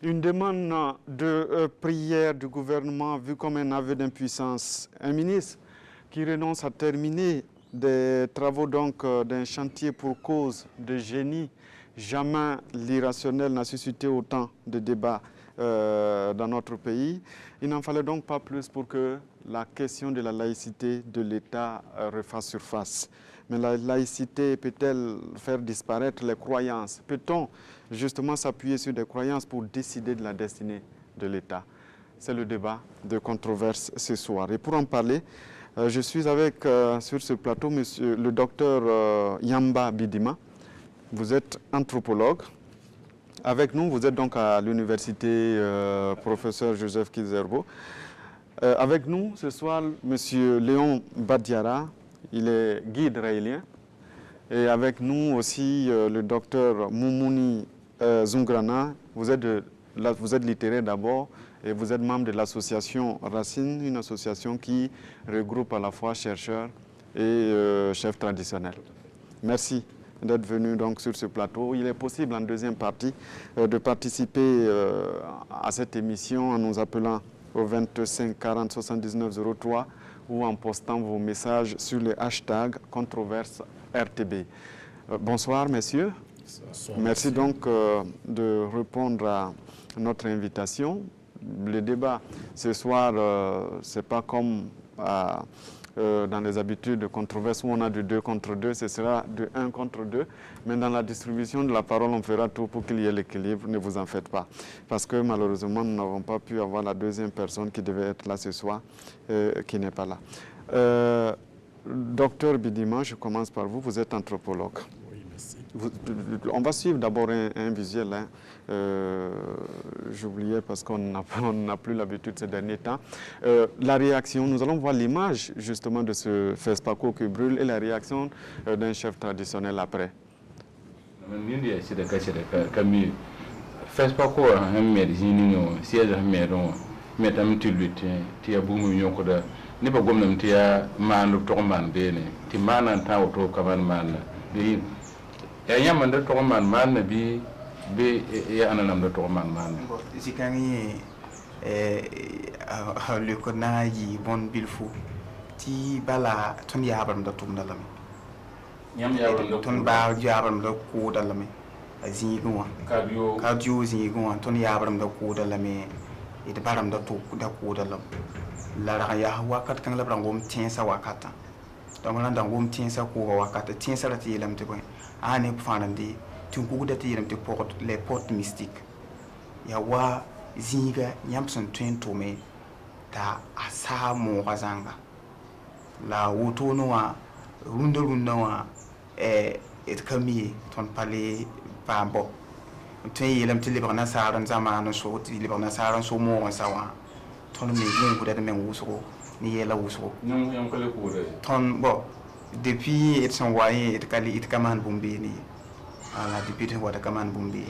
Une demande de prière du gouvernement vu comme un aveu d'impuissance. Un ministre qui renonce à terminer des travaux d'un chantier pour cause de génie. Jamais l'irrationnel n'a suscité autant de débats dans notre pays. Il n'en fallait donc pas plus pour que la question de la laïcité de l'État refasse surface. Mais la laïcité peut-elle faire disparaître les croyances? Peut-on justement s'appuyer sur des croyances pour décider de la destinée de l'État? C'est le débat de controverse ce soir. Et pour en parler, je suis avec sur ce plateau le docteur Yamba Bidima. Vous êtes anthropologue. Avec nous, vous êtes donc à l'université professeur Joseph Kizerbo. Avec nous ce soir, M. Léon Badiara, il est guide raélien. Et avec nous aussi le docteur Moumouni Zungrana. Vous êtes littéraire d'abord et vous êtes membre de l'association Racine, une association qui regroupe à la fois chercheurs et chefs traditionnels. Merci d'être venu donc sur ce plateau. Il est possible en deuxième partie de participer à cette émission en nous appelant au 25 40 79 03 ou en postant vos messages sur le hashtag controverse RTB. Bonsoir messieurs. Bonsoir, merci donc de répondre à notre invitation. Le débat ce soir, ce n'est pas comme dans les habitudes de controverse où on a de 2 contre 2, ce sera de 1 contre 2. Mais dans la distribution de la parole, on fera tout pour qu'il y ait l'équilibre, ne vous en faites pas. Parce que malheureusement, nous n'avons pas pu avoir la deuxième personne qui devait être là ce soir, qui n'est pas là. Docteur Bidima, je commence par vous, vous êtes anthropologue. Oui, merci. On va suivre d'abord un visuel. J'oubliais parce qu'on n'a plus l'habitude ces derniers temps. La réaction, nous allons voir l'image justement de ce FESPACO qui brûle et la réaction d'un chef traditionnel après. FESPACO un médecin siège médon metam tiluti tia bumu yokoda ni ba gomnam tia man to man bene ti manan ta auto kaman man bi ya yamanda to man bi ya ananam to man zikani le kona yi bon bilfu ti bala ton yabam da tum dalam nyam yabam ton ba yabam da ko dalam azigo kadio zigo ton yabam da ko dalam it baram da to da ko dalam la ra ya wakat kan la brangom tiensa wakata donc la ndangom tiensa ko wakata tiensa la ti lam te ko ane fanandi tu ko da ti lam te porte les portes mystiques ya wa zinga yamson twento me ta asa mo gazanga la woto no wa runda wa et kami ton pale pambo tun lam ti libana saran zamanu so ti libana saran so mo sawa ton me gun ko da men wuso ni yela wuso nyam yam kale ko de ton bo depuis et son waye et kali it kaman bumbi ni ala depuis te wada kaman bumbi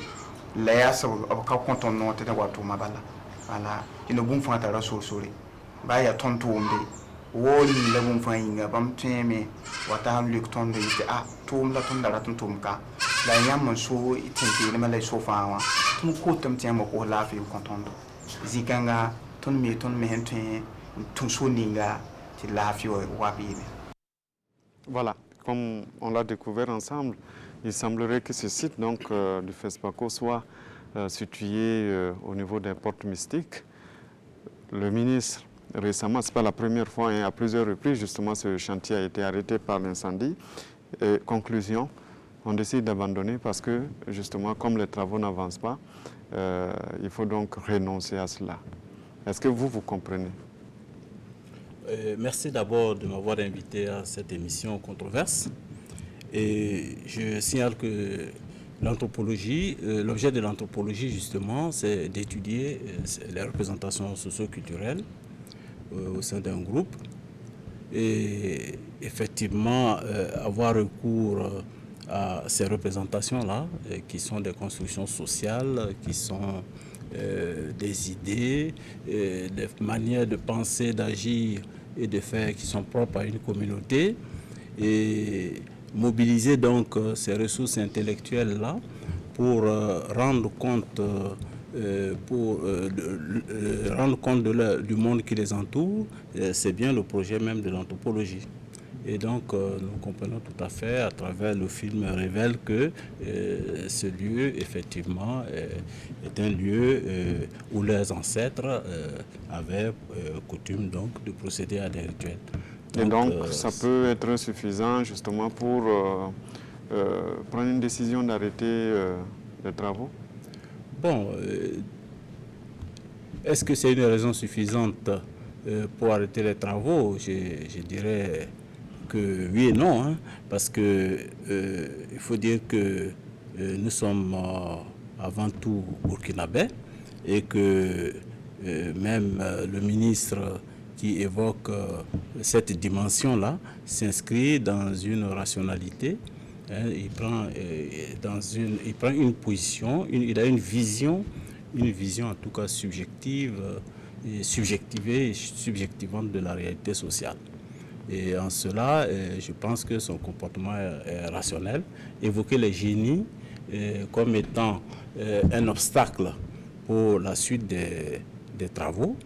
la ya so ka konton no te wato mabala ala ino bum fa ta rasul sori ba ya ton tumbe woni la bum fa yinga bam teme wata luk ton de ite tum la ton dara tum ka la yam so itinti ne mala so fa wa tum ko tum tiamo ko la fi konton zikanga ton me hente tum so ninga ti la fi wa bi. Voilà, comme on l'a découvert ensemble, il semblerait que ce site donc, du FESPACO soit situé au niveau des portes mystiques. Le ministre, récemment, ce n'est pas la première fois, à plusieurs reprises, justement, ce chantier a été arrêté par l'incendie. Conclusion, on décide d'abandonner parce que, justement, comme les travaux n'avancent pas, il faut donc renoncer à cela. Est-ce que vous comprenez? Merci d'abord de m'avoir invité à cette émission controverse. Et je signale que l'anthropologie, l'objet de l'anthropologie justement, c'est d'étudier les représentations socio-culturelles au sein d'un groupe et effectivement avoir recours à ces représentations-là qui sont des constructions sociales, qui sont des idées, des manières de penser, d'agir et de faire qui sont propres à une communauté et mobiliser donc ces ressources intellectuelles-là pour rendre compte pour rendre compte du monde qui les entoure, c'est bien le projet même de l'anthropologie. Et donc, nous comprenons tout à fait, à travers le film révèle que ce lieu, effectivement, est un lieu où leurs ancêtres avaient coutume donc, de procéder à des rituels. Et donc, ça peut être suffisant justement pour prendre une décision d'arrêter les travaux? Bon, est-ce que c'est une raison suffisante pour arrêter les travaux? Je dirais que oui et non, hein, parce que il faut dire que nous sommes avant tout burkinabés et que même le ministre qui évoque cette dimension-là s'inscrit dans une rationalité. Hein, il prend une position, il a une vision en tout cas subjective, subjectivée et subjectivante de la réalité sociale. Et en cela, je pense que son comportement est rationnel. Évoquer les génies comme étant un obstacle pour la suite des travaux,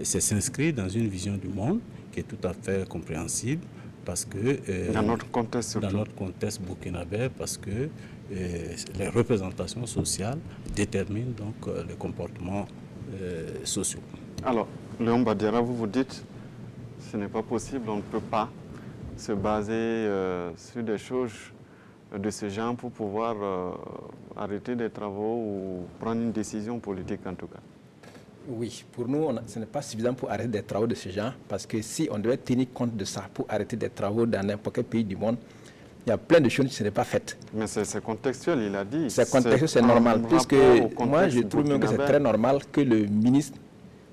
c'est s'inscrire dans une vision du monde qui est tout à fait compréhensible parce que dans notre contexte surtout. Dans notre contexte burkinabé, parce que les représentations sociales déterminent donc les comportements sociaux. Alors, Léon Badiara, vous dites ce n'est pas possible, on ne peut pas se baser sur des choses de ce genre pour pouvoir arrêter des travaux ou prendre une décision politique en tout cas. Oui, pour nous, ce n'est pas suffisant pour arrêter des travaux de ce genre, parce que si on devait tenir compte de ça pour arrêter des travaux dans n'importe quel pays du monde, il y a plein de choses qui ne seraient pas faites. Mais c'est contextuel, il a dit. C'est contextuel, c'est normal, puisque moi je trouve même que c'est très normal que le ministre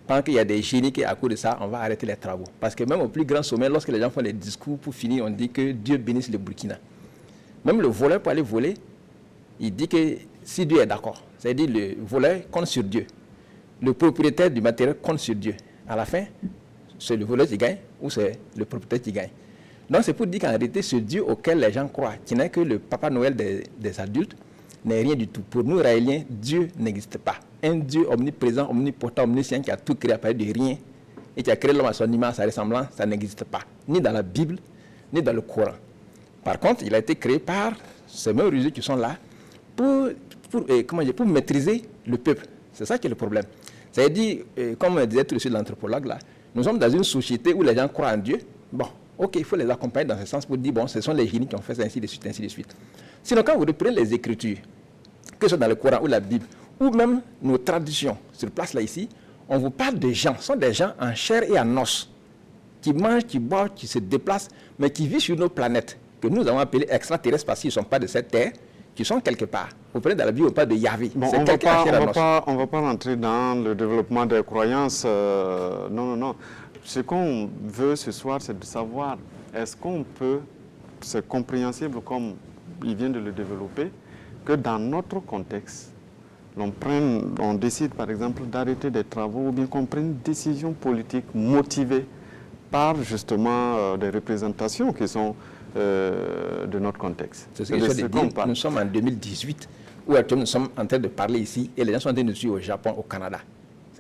pense qu'il y a des génies qui, à cause de ça, on va arrêter les travaux. Parce que même au plus grand sommet, lorsque les gens font les discours pour finir, on dit que Dieu bénisse le Burkina. Même le voleur pour aller voler, il dit que si Dieu est d'accord, c'est-à-dire le voleur compte sur Dieu. Le propriétaire du matériel compte sur Dieu. À la fin, c'est le voleur qui gagne ou c'est le propriétaire qui gagne. Donc c'est pour dire qu'en réalité, ce Dieu auquel les gens croient, qui n'est que le Papa Noël des adultes, n'est rien du tout. Pour nous, Raéliens, Dieu n'existe pas. Un Dieu omniprésent, omnipotent, omniscient qui a tout créé à partir de rien et qui a créé l'homme à son image, à sa ressemblance, ça n'existe pas. Ni dans la Bible, ni dans le Coran. Par contre, il a été créé par ces mêmes religieux qui sont là pour maîtriser le peuple. C'est ça qui est le problème. C'est-à-dire, comme disait tout de suite l'anthropologue là, nous sommes dans une société où les gens croient en Dieu. Bon, ok, il faut les accompagner dans ce sens pour dire, bon, ce sont les génies qui ont fait ça, ainsi de suite, ainsi de suite. Sinon, quand vous reprenez les Écritures, que ce soit dans le Coran ou la Bible, ou même nos traditions, sur place là ici, on vous parle de gens, ce sont des gens en chair et en os, qui mangent, qui boivent, qui se déplacent, mais qui vivent sur nos planètes, que nous avons appelées extraterrestres parce qu'ils ne sont pas de cette terre, qui sont quelque part. Vous prenez dans la Bible, on parle de Yahvé. Bon, on ne va pas rentrer dans le développement des croyances. Non. Ce qu'on veut ce soir, c'est de savoir, est-ce qu'on peut, c'est compréhensible comme il vient de le développer, que dans notre contexte, on décide par exemple d'arrêter des travaux ou bien qu'on prenne une décision politique motivée par justement des représentations qui sont de notre contexte. C'est ce que je veux dire. Nous sommes en 2018, où actuellement nous sommes en train de parler ici, et les gens sont en train de suivre au Japon, au Canada,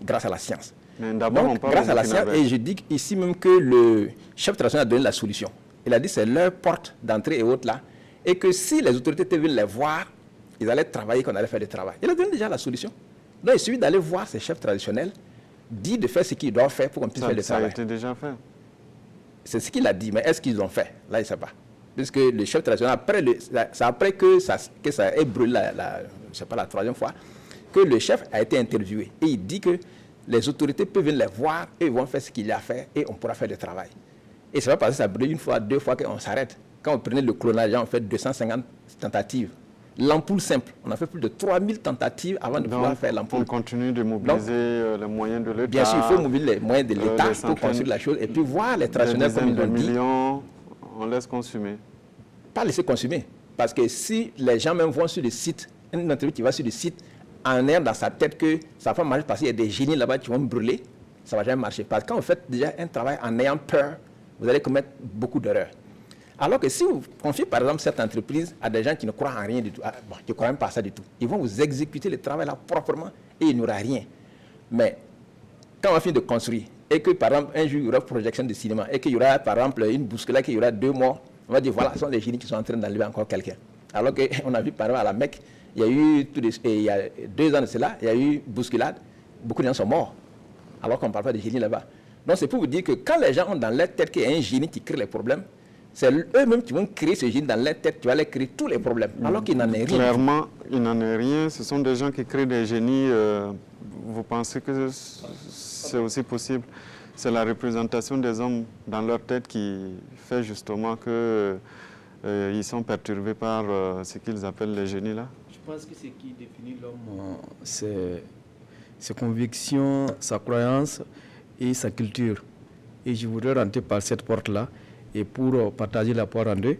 grâce à la science. Donc, grâce à la science, et je dis ici même que le chef traditionnel a donné la solution. Il a dit que c'est leur porte d'entrée et autres là, et que si les autorités étaient venues les voir, ils allaient travailler, qu'on allait faire du travail. Il a donné déjà la solution. Donc il suffit d'aller voir ces chefs traditionnels, dire de faire ce qu'ils doivent faire pour qu'on puisse faire le travail. Ça a été déjà fait. C'est ce qu'il a dit, mais est-ce qu'ils l'ont fait? Là, il ne sait pas. Puisque le chef traditionnel, c'est après que ça ait brûlé, je sais pas, la troisième fois, que le chef a été interviewé. Et il dit que les autorités peuvent venir les voir et ils vont faire ce qu'il y a à faire et on pourra faire le travail. Et ça va passer, ça brûle une fois, deux fois qu'on s'arrête. Quand on prenait le clonage, on fait 250 tentatives. L'ampoule simple, on a fait plus de 3000 tentatives avant de pouvoir faire l'ampoule. On continue de mobiliser les moyens de l'État. Bien sûr, il faut mobiliser les moyens de l'État pour construire la chose et puis voir les traditionnels comme ils l'ont dit. On laisse consommer. Pas laisser consommer. Parce que si les gens même vont sur le site, une entreprise qui va sur le site en ayant dans sa tête que ça va pas marcher parce qu'il y a des génies là-bas qui vont brûler, ça ne va jamais marcher. Parce que quand vous faites déjà un travail en ayant peur, vous allez commettre beaucoup d'erreurs. Alors que si vous confiez par exemple cette entreprise à des gens qui ne croient en rien du tout, qui ne croient même pas à ça du tout, ils vont vous exécuter le travail là proprement et il n'y aura rien. Mais quand on va finir de construire, et que par exemple un jour il y aura une projection de cinéma, et qu'il y aura par exemple une bousculade, qu'il y aura 2 morts, on va dire voilà, ce sont des génies qui sont en train d'enlever encore quelqu'un. Alors qu'on a vu par exemple à la Mecque, il y a eu, il y a 2 ans de cela, il y a eu bousculade, beaucoup de gens sont morts, alors qu'on ne parle pas de génie là-bas. Donc c'est pour vous dire que quand les gens ont dans leur tête qu'il y a un génie qui crée les problèmes, c'est eux-mêmes qui vont créer ce génie dans leur tête, tu vas les créer tous les problèmes, alors qu'il n'en est rien. Clairement, il n'en est rien. Ce sont des gens qui créent des génies. Vous pensez que c'est aussi possible? C'est la représentation des hommes dans leur tête qui fait justement qu'ils sont perturbés par ce qu'ils appellent les génies là? Je pense que ce qui définit l'homme, c'est ses convictions, sa croyance et sa culture. Et je voudrais rentrer par cette porte-là et pour partager la poire en deux.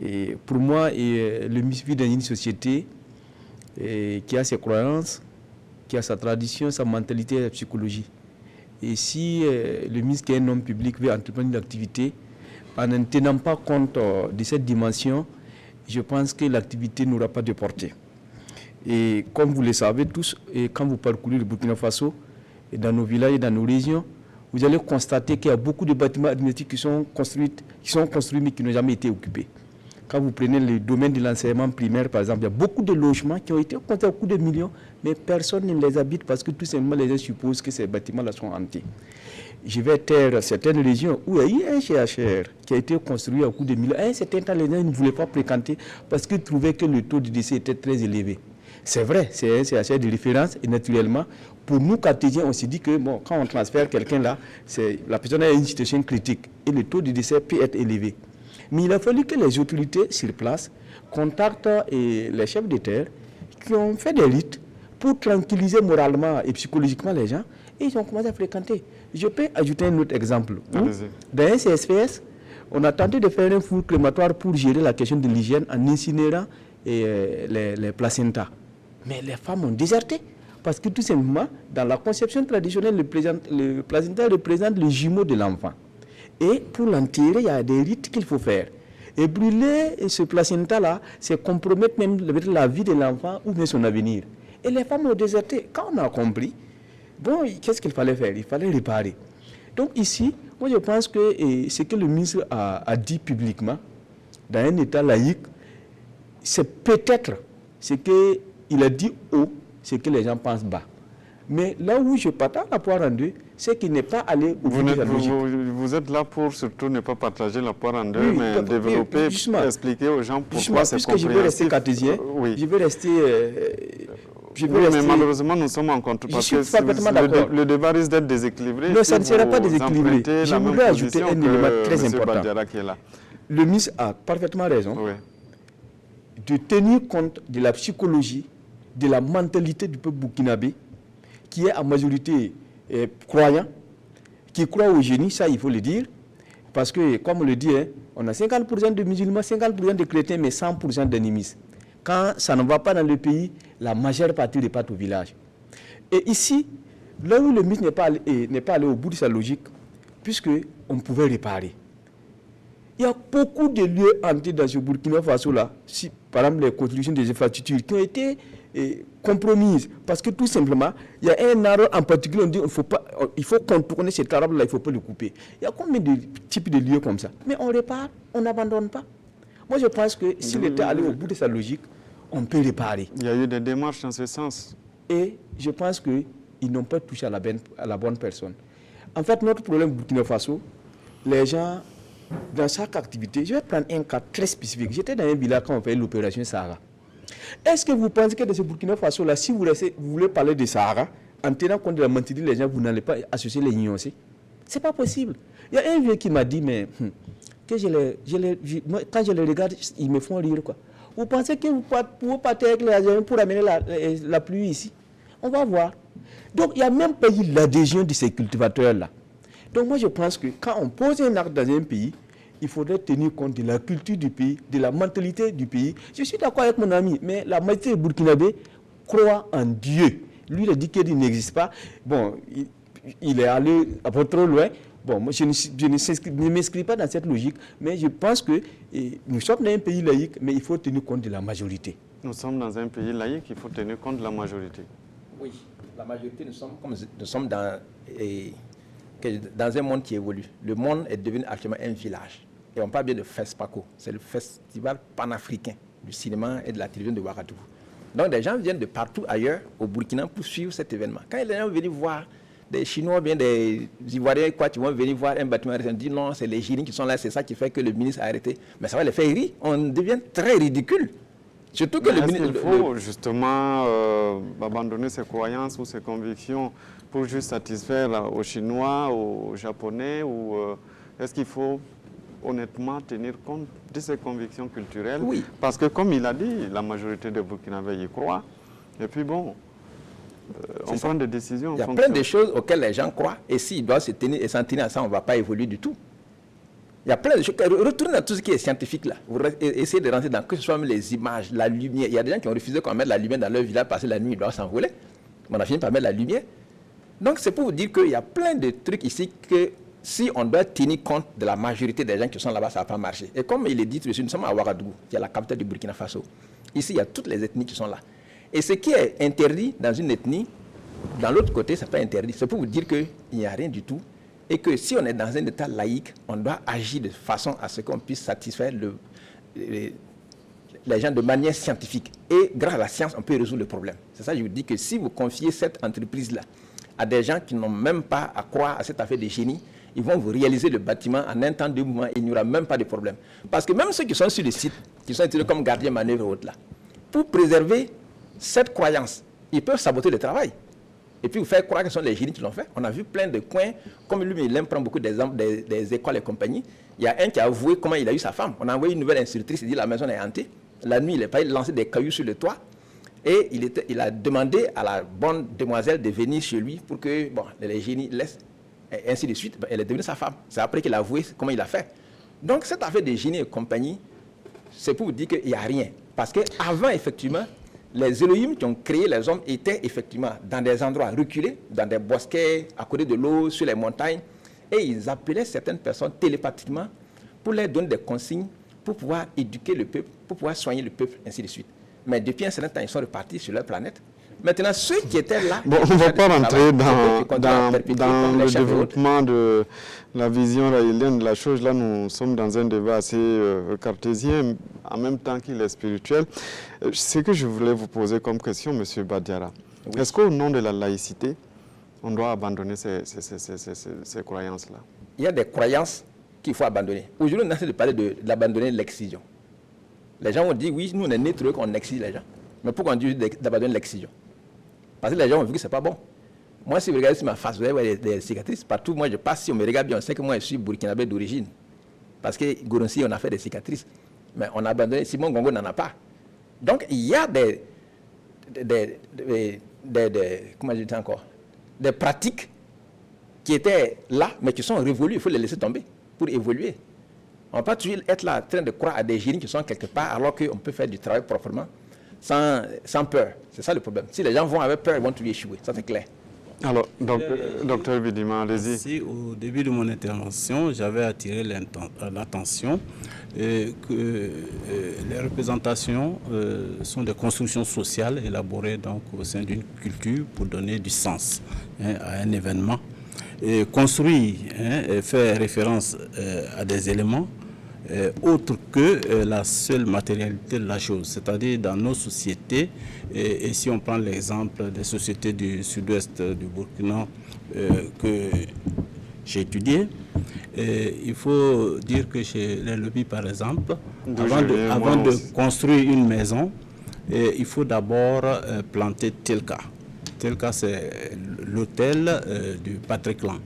Et pour moi, le MIS vit dans une société qui a ses croyances, qui a sa tradition, sa mentalité et sa psychologie. Et si le MIS, qui est un homme public, veut entreprendre une activité, en ne tenant pas compte de cette dimension, je pense que l'activité n'aura pas de portée. Et comme vous le savez tous, et quand vous parcourez le Burkina Faso, et dans nos villages et dans nos régions, vous allez constater qu'il y a beaucoup de bâtiments administratifs qui sont construits mais qui n'ont jamais été occupés. Quand vous prenez le domaine de l'enseignement primaire, par exemple, il y a beaucoup de logements qui ont été comptés à coups de millions, mais personne ne les habite parce que tout simplement les gens supposent que ces bâtiments-là sont hantés. Je vais taire certaines régions où il y a eu un CHR qui a été construit à coups de millions. À un certain temps, les gens ne voulaient pas fréquenter parce qu'ils trouvaient que le taux de décès était très élevé. C'est vrai, c'est un CHR de référence et naturellement, pour nous, cartésiens, on s'est dit que bon, quand on transfère quelqu'un là, la personne a une situation critique et le taux de décès peut être élevé. Mais il a fallu que les autorités sur place contactent les chefs de terre qui ont fait des rites pour tranquilliser moralement et psychologiquement les gens et ils ont commencé à fréquenter. Je peux ajouter un autre exemple. Dans un CSPS, on a tenté de faire un four crématoire pour gérer la question de l'hygiène en incinérant les placentas. Mais les femmes ont déserté. Parce que tout simplement, dans la conception traditionnelle, le placenta représente le jumeau de l'enfant. Et pour l'enterrer, il y a des rites qu'il faut faire. Et brûler ce placenta-là, c'est compromettre même la vie de l'enfant ou même son avenir. Et les femmes ont déserté. Quand on a compris, bon, qu'est-ce qu'il fallait faire? Il fallait réparer. Donc ici, moi je pense que ce que le ministre a dit publiquement, dans un État laïque, c'est peut-être ce qu'il a dit haut, ce que les gens pensent bas. Mais là où je partage la poire en deux, c'est qu'il n'est pas allé au bout de la logique. Vous êtes là pour surtout ne pas partager la poire en deux, oui, mais développer, expliquer aux gens pourquoi c'est compréhensible. Puisque je veux rester cartésien, je veux rester... mais malheureusement, nous sommes en contre. Parce que le débat risque d'être déséquilibré. Non, ça ne sera pas déséquilibré. Je voudrais ajouter un élément très important. Le ministre a parfaitement raison de tenir compte de la psychologie, de la mentalité du peuple burkinabé, qui est en majorité croyant, qui croit au génie, ça il faut le dire, parce que, comme on le dit, on a 50% de musulmans, 50% de chrétiens, mais 100% d'animistes. Quand ça ne va pas dans le pays, la majeure partie repart au village. Et ici, là où le ministre n'est pas allé au bout de sa logique, puisqu'on pouvait réparer. Il y a beaucoup de lieux hantés dans ce Burkina Faso-là, si, par exemple les constructions des infrastructures qui ont été compromises, parce que tout simplement, il y a un arbre en particulier, on dit il faut contourner cet arbre-là, il ne faut pas le couper. Il y a combien de types de lieux comme ça? Mais on répare, on n'abandonne pas. Moi je pense que si l'État allait au bout de sa logique, on peut réparer. Il y a eu des démarches dans ce sens. Et je pense qu'ils n'ont pas touché à la bonne personne. En fait, notre problème Burkina Faso, les gens, dans chaque activité, je vais prendre un cas très spécifique. J'étais dans un village quand on fait l'opération Sahara. Est-ce que vous pensez que dans ce Burkina Faso-là, si vous voulez parler de Sahara, en tenant compte de la mentalité des gens, vous n'allez pas associer les Ignons aussi? Ce n'est pas possible. Il y a un vieux qui m'a dit, mais que quand je les regarde, ils me font rire, quoi. Vous pensez que vous pouvez partir avec les Algériens pour amener la pluie ici? On va voir. Donc, il n'y a même pas eu l'adhésion de ces cultivateurs-là. Donc, moi, je pense que quand on pose un acte dans un pays, il faudrait tenir compte de la culture du pays, de la mentalité du pays. Je suis d'accord avec mon ami, mais la majorité burkinabé croit en Dieu. Lui, il a dit qu'il n'existe pas. Bon, il est allé un peu trop loin. Bon, moi, je ne m'inscris pas dans cette logique, mais je pense que nous sommes dans un pays laïque, mais il faut tenir compte de la majorité. Nous sommes dans un pays laïque, il faut tenir compte de la majorité. Oui. la majorité, nous sommes dans un monde qui évolue. Le monde est devenu actuellement un village. Et on parle bien de FESPACO. C'est le festival panafricain du cinéma et de la télévision de Ouagadougou. Donc, des gens viennent de partout ailleurs, au Burkina, pour suivre cet événement. Quand les gens viennent voir des Chinois, bien des Ivoiriens, qui vont venir voir un bâtiment, ils disent non, c'est les génies qui sont là, c'est ça qui fait que le ministre a arrêté. Mais ça va les faire rire. On devient très ridicule. Surtout que il faut justement abandonner ses croyances ou ses convictions pour juste satisfaire aux Chinois, aux Japonais, ou est-ce qu'il faut honnêtement tenir compte de ses convictions culturelles? Oui. Parce que comme il a dit, la majorité des Burkinabés y croient. Et puis bon, on prend des décisions. Il y a plein de choses auxquelles les gens croient. Et s'ils doivent se tenir et s'en tenir à ça, on ne va pas évoluer du tout. Il y a plein de choses. Retournez dans tout ce qui est scientifique là. Vous essayez de rentrer dans que ce soit les images, la lumière. Il y a des gens qui ont refusé qu'on mette la lumière dans leur village parce que la nuit, ils doivent s'envoler. On a fini par mettre la lumière. Donc c'est pour vous dire qu'il y a plein de trucs ici que si on doit tenir compte de la majorité des gens qui sont là-bas, ça ne va pas marcher. Et comme il est dit, nous sommes à Ouagadougou, qui est la capitale du Burkina Faso. Ici, il y a toutes les ethnies qui sont là. Et ce qui est interdit dans une ethnie, dans l'autre côté, ce n'est pas interdit. C'est pour vous dire qu'il n'y a rien du tout. Et que si on est dans un état laïque, on doit agir de façon à ce qu'on puisse satisfaire les gens de manière scientifique. Et grâce à la science, on peut résoudre le problème. C'est ça que je vous dis que si vous confiez cette entreprise-là à des gens qui n'ont même pas à croire à cette affaire de génie, ils vont vous réaliser le bâtiment en un temps, 2 mois, il n'y aura même pas de problème. Parce que même ceux qui sont sur le site, qui sont utilisés comme gardiens manœuvres et autres là, pour préserver cette croyance, ils peuvent saboter le travail. Et puis vous faire croire que ce sont les génies qui l'ont fait. On a vu plein de coins, comme lui, il aime prendre beaucoup d'exemples des écoles et compagnie. Il y a un qui a avoué comment il a eu sa femme. On a envoyé une nouvelle institutrice, il dit la maison est hantée. La nuit, il n'a pas lancé des cailloux sur le toit. Et il a demandé à la bonne demoiselle de venir chez lui pour que les génies laissent. Et ainsi de suite, elle est devenue sa femme. C'est après qu'il a avoué comment il a fait. Donc cette affaire des génies et compagnie, c'est pour vous dire qu'il n'y a rien. Parce qu'avant, effectivement, les Elohim qui ont créé les hommes étaient effectivement dans des endroits reculés, dans des bosquets, à côté de l'eau, sur les montagnes. Et ils appelaient certaines personnes télépathiquement pour leur donner des consignes, pour pouvoir éduquer le peuple, pour pouvoir soigner le peuple, ainsi de suite. Mais depuis un certain temps, ils sont repartis sur leur planète. Maintenant, ceux qui étaient là... Bon, on ne va pas rentrer dans le développement de la vision raélienne de la chose. Là, nous sommes dans un débat assez cartésien, en même temps qu'il est spirituel. Ce que je voulais vous poser comme question, M. Badiara, oui. Est-ce qu'au nom de la laïcité, on doit abandonner ces croyances-là? Il y a des croyances qu'il faut abandonner. Aujourd'hui, on essaie de parler d'abandonner l'excision. Les gens ont dit, oui, nous, on est nés trop qu'on excise les gens. Mais pourquoi on dit d'abandonner l'excision? Parce que les gens ont vu que ce n'est pas bon. Moi, si vous regardez sur ma face, vous avez des cicatrices partout. Moi, je passe, si on me regarde bien, on sait que moi, je suis burkinabé d'origine. Parce que Goronsi, on a fait des cicatrices. Mais on a abandonné. Simon Gongo n'en a pas. Donc, il y a comment je dis encore, des pratiques qui étaient là, mais qui sont révolues. Il faut les laisser tomber pour évoluer. On ne peut pas toujours être là en train de croire à des génies qui sont quelque part, alors qu'on peut faire du travail proprement. Sans peur. C'est ça le problème. Si les gens vont avec peur, ils vont tout échouer. Ça, c'est clair. Alors, docteur Bidima, allez-y. Si au début de mon intervention, j'avais attiré l'attention que les représentations sont des constructions sociales élaborées donc, au sein d'une culture pour donner du sens à un événement. Et construire et faire référence à des éléments autre que la seule matérialité de la chose. C'est-à-dire dans nos sociétés, et si on prend l'exemple des sociétés du sud-ouest du Burkina que j'ai étudié, il faut dire que chez les Lobis, par exemple, avant de construire une maison, il faut d'abord planter Telka. Telka, c'est l'hôtel du Patriclan.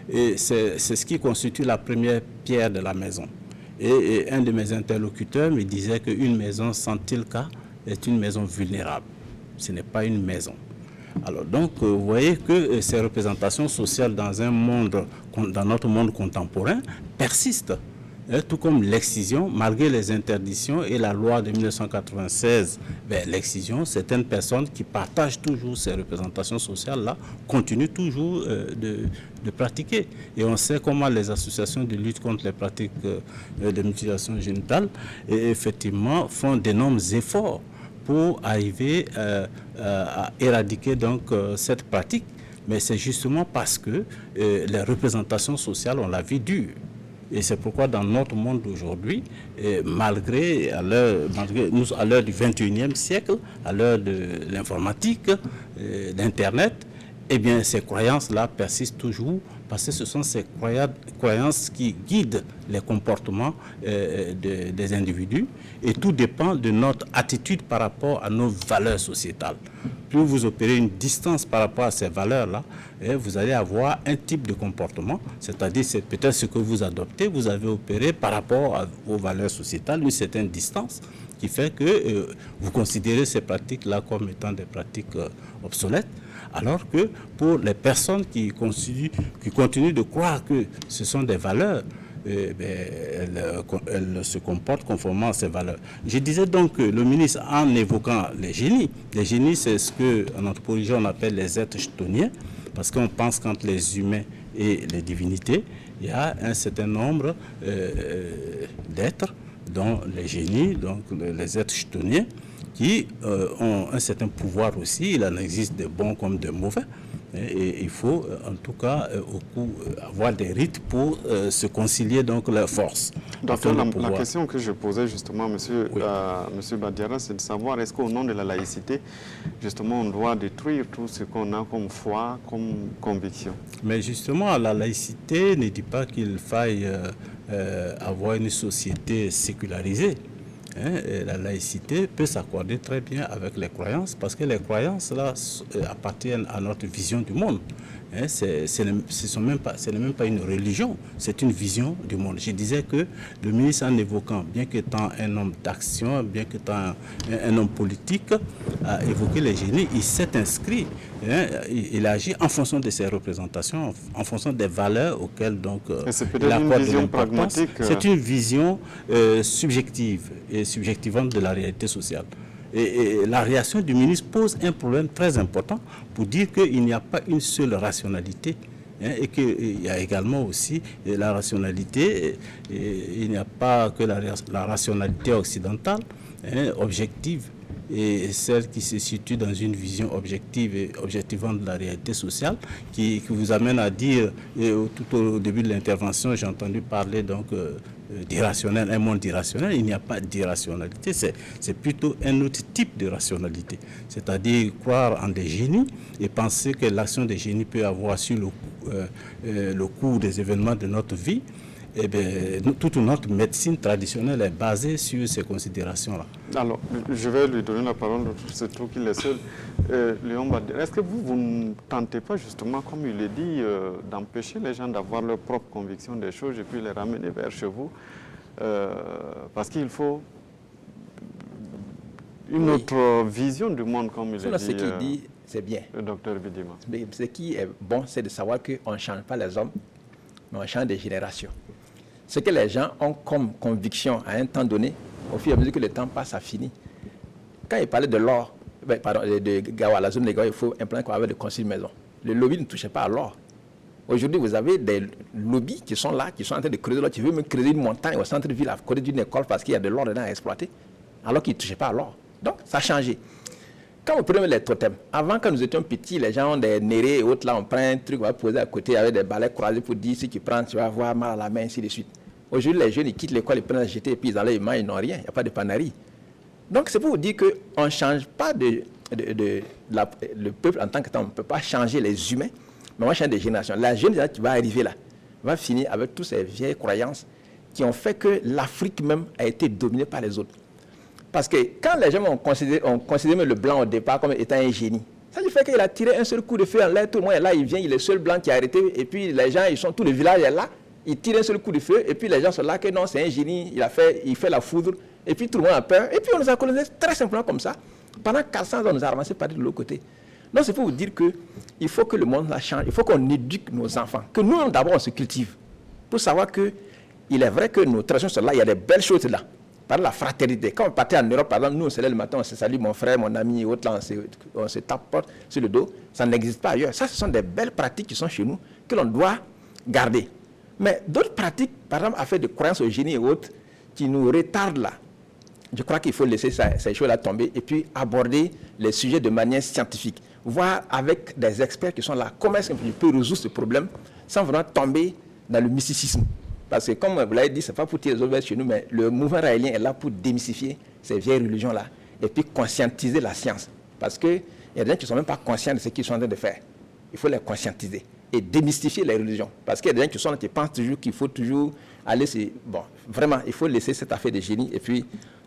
Et c'est ce qui constitue la première pierre de la maison. Et un de mes interlocuteurs me disait qu'une maison sans Telka est une maison vulnérable. Ce n'est pas une maison. Alors donc, vous voyez que ces représentations sociales dans notre monde contemporain persistent. Tout comme l'excision, malgré les interdictions et la loi de 1996, l'excision, certaines personnes qui partagent toujours ces représentations sociales-là continuent toujours de pratiquer. Et on sait comment les associations de lutte contre les pratiques de mutilation génitale effectivement font d'énormes efforts pour arriver à éradiquer donc cette pratique. Mais c'est justement parce que les représentations sociales ont la vie dure. Et c'est pourquoi dans notre monde d'aujourd'hui, malgré à l'heure du 21e siècle, à l'heure de l'informatique, d'Internet, eh bien ces croyances-là persistent toujours parce que ce sont ces croyances qui guident les comportements des individus et tout dépend de notre attitude par rapport à nos valeurs sociétales. Plus vous opérez une distance par rapport à ces valeurs-là, vous allez avoir un type de comportement, c'est-à-dire c'est peut-être ce que vous adoptez, vous avez opéré par rapport à vos valeurs sociétales, une certaine distance qui fait que vous considérez ces pratiques-là comme étant des pratiques obsolètes, alors que pour les personnes qui continuent de croire que ce sont des valeurs, elles se comportent conformément à ces valeurs. Je disais donc que le ministre, en évoquant les génies c'est ce qu'en anthropologie on appelle les êtres chthoniens, parce qu'on pense qu'entre les humains et les divinités, il y a un certain nombre d'êtres, dont les génies, donc les êtres chthoniens, qui ont un certain pouvoir aussi. Il en existe de bons comme de mauvais. Et il faut en tout cas avoir des rites pour se concilier donc leurs forces. Docteur, la question que je posais justement, monsieur Badiara, c'est de savoir est-ce qu'au nom de la laïcité, justement, on doit détruire tout ce qu'on a comme foi, comme conviction? Mais justement, la laïcité ne dit pas qu'il faille avoir une société sécularisée. La laïcité peut s'accorder très bien avec les croyances parce que les croyances là appartiennent à notre vision du monde. Ce n'est même pas une religion, c'est une vision du monde. Je disais que le ministre, en évoquant, bien qu'étant un homme d'action, bien qu'étant un homme politique, a évoqué les génies, il s'est inscrit, il agit en fonction de ses représentations, en fonction des valeurs auxquelles donc il accorde de l'importance. C'est une vision subjective et subjectivante de la réalité sociale. Et la réaction du ministre pose un problème très important pour dire qu'il n'y a pas une seule rationalité et qu'il y a également aussi la rationalité, il n'y a pas que la rationalité occidentale, objective, et celle qui se situe dans une vision objective et objectivante de la réalité sociale, qui vous amène à dire, tout au début de l'intervention, j'ai entendu parler donc d'irrationnel, un monde irrationnel. Il n'y a pas d'irrationalité, c'est plutôt un autre type de rationalité, c'est-à-dire croire en des génies et penser que l'action des génies peut avoir sur le cours des événements de notre vie. Eh bien, toute notre médecine traditionnelle est basée sur ces considérations-là. Alors, je vais lui donner la parole, c'est tout qu'il est seul. Léon Badiara, est-ce que vous ne tentez pas justement, comme il est dit, d'empêcher les gens d'avoir leur propre conviction des choses et puis les ramener vers chez vous parce qu'il faut une autre vision du monde, comme il est dit. Ce qu'il dit, c'est bien. Le docteur Bidima. Mais ce qui est bon, c'est de savoir qu'on ne change pas les hommes, mais on change des générations. Ce que les gens ont comme conviction à un temps donné, au fur et à mesure que le temps passe, ça finit. Quand il parlait de l'or, de Gawa, la zone de Gawa, il faut un plan qu'on avait de construire une maison. Le lobby ne touchait pas à l'or. Aujourd'hui, vous avez des lobbies qui sont là, qui sont en train de creuser l'or. Tu veux même creuser une montagne au centre-ville à côté d'une école parce qu'il y a de l'or dedans à exploiter, alors qu'ils ne touchaient pas à l'or. Donc, ça a changé. Quand on prenait les totems, avant quand nous étions petits, les gens ont des nérés et autres, là on prend un truc, on va poser à côté avec des balais croisés pour dire si tu prends, tu vas avoir mal à la main, ainsi de suite. Aujourd'hui, les jeunes, ils quittent l'école, ils prennent la jeter et puis ils enlèvent, ils n'ont rien, il n'y a pas de panarie. Donc c'est pour vous dire qu'on ne change pas le peuple en tant que tel, on ne peut pas changer les humains, mais on change des générations. La jeune qui va arriver là, va finir avec toutes ces vieilles croyances qui ont fait que l'Afrique même a été dominée par les autres. Parce que quand les gens ont considéré le blanc au départ comme étant un génie, ça lui fait qu'il a tiré un seul coup de feu en l'air, tout le monde est là, il vient, il est le seul blanc qui a arrêté, et puis les gens, tout le village est là, il tire un seul coup de feu, et puis les gens sont là que non, c'est un génie, il fait la foudre, et puis tout le monde a peur, et puis on nous a colonisé très simplement comme ça. Pendant 400 ans, on nous a ramassé par de l'autre côté. Donc c'est pour vous dire qu'il faut que le monde la change, il faut qu'on éduque nos enfants, que nous d'abord on se cultive, pour savoir qu'il est vrai que nos traditions sont là, il y a des belles choses là. Par la fraternité. Quand on partait en Europe, par exemple, nous, on se lève le matin, on se salue, mon frère, mon ami, autre, là, on se tape sur le dos. Ça n'existe pas ailleurs. Ça, ce sont des belles pratiques qui sont chez nous, que l'on doit garder. Mais d'autres pratiques, par exemple, affaire de croyances au génie et autres, qui nous retardent là, je crois qu'il faut laisser ces choses-là tomber et puis aborder les sujets de manière scientifique. Voir avec des experts qui sont là comment est-ce qu'on peut résoudre ce problème sans vraiment tomber dans le mysticisme. Parce que comme vous l'avez dit, ce n'est pas pour tirer les autres chez nous, mais le mouvement raélien est là pour démystifier ces vieilles religions-là et puis conscientiser la science. Parce qu'il y a des gens qui ne sont même pas conscients de ce qu'ils sont en train de faire. Il faut les conscientiser et démystifier les religions. Parce qu'il y a des gens qui sont là qui pensent toujours qu'il faut toujours aller... Bon, vraiment, il faut laisser cette affaire de génie et puis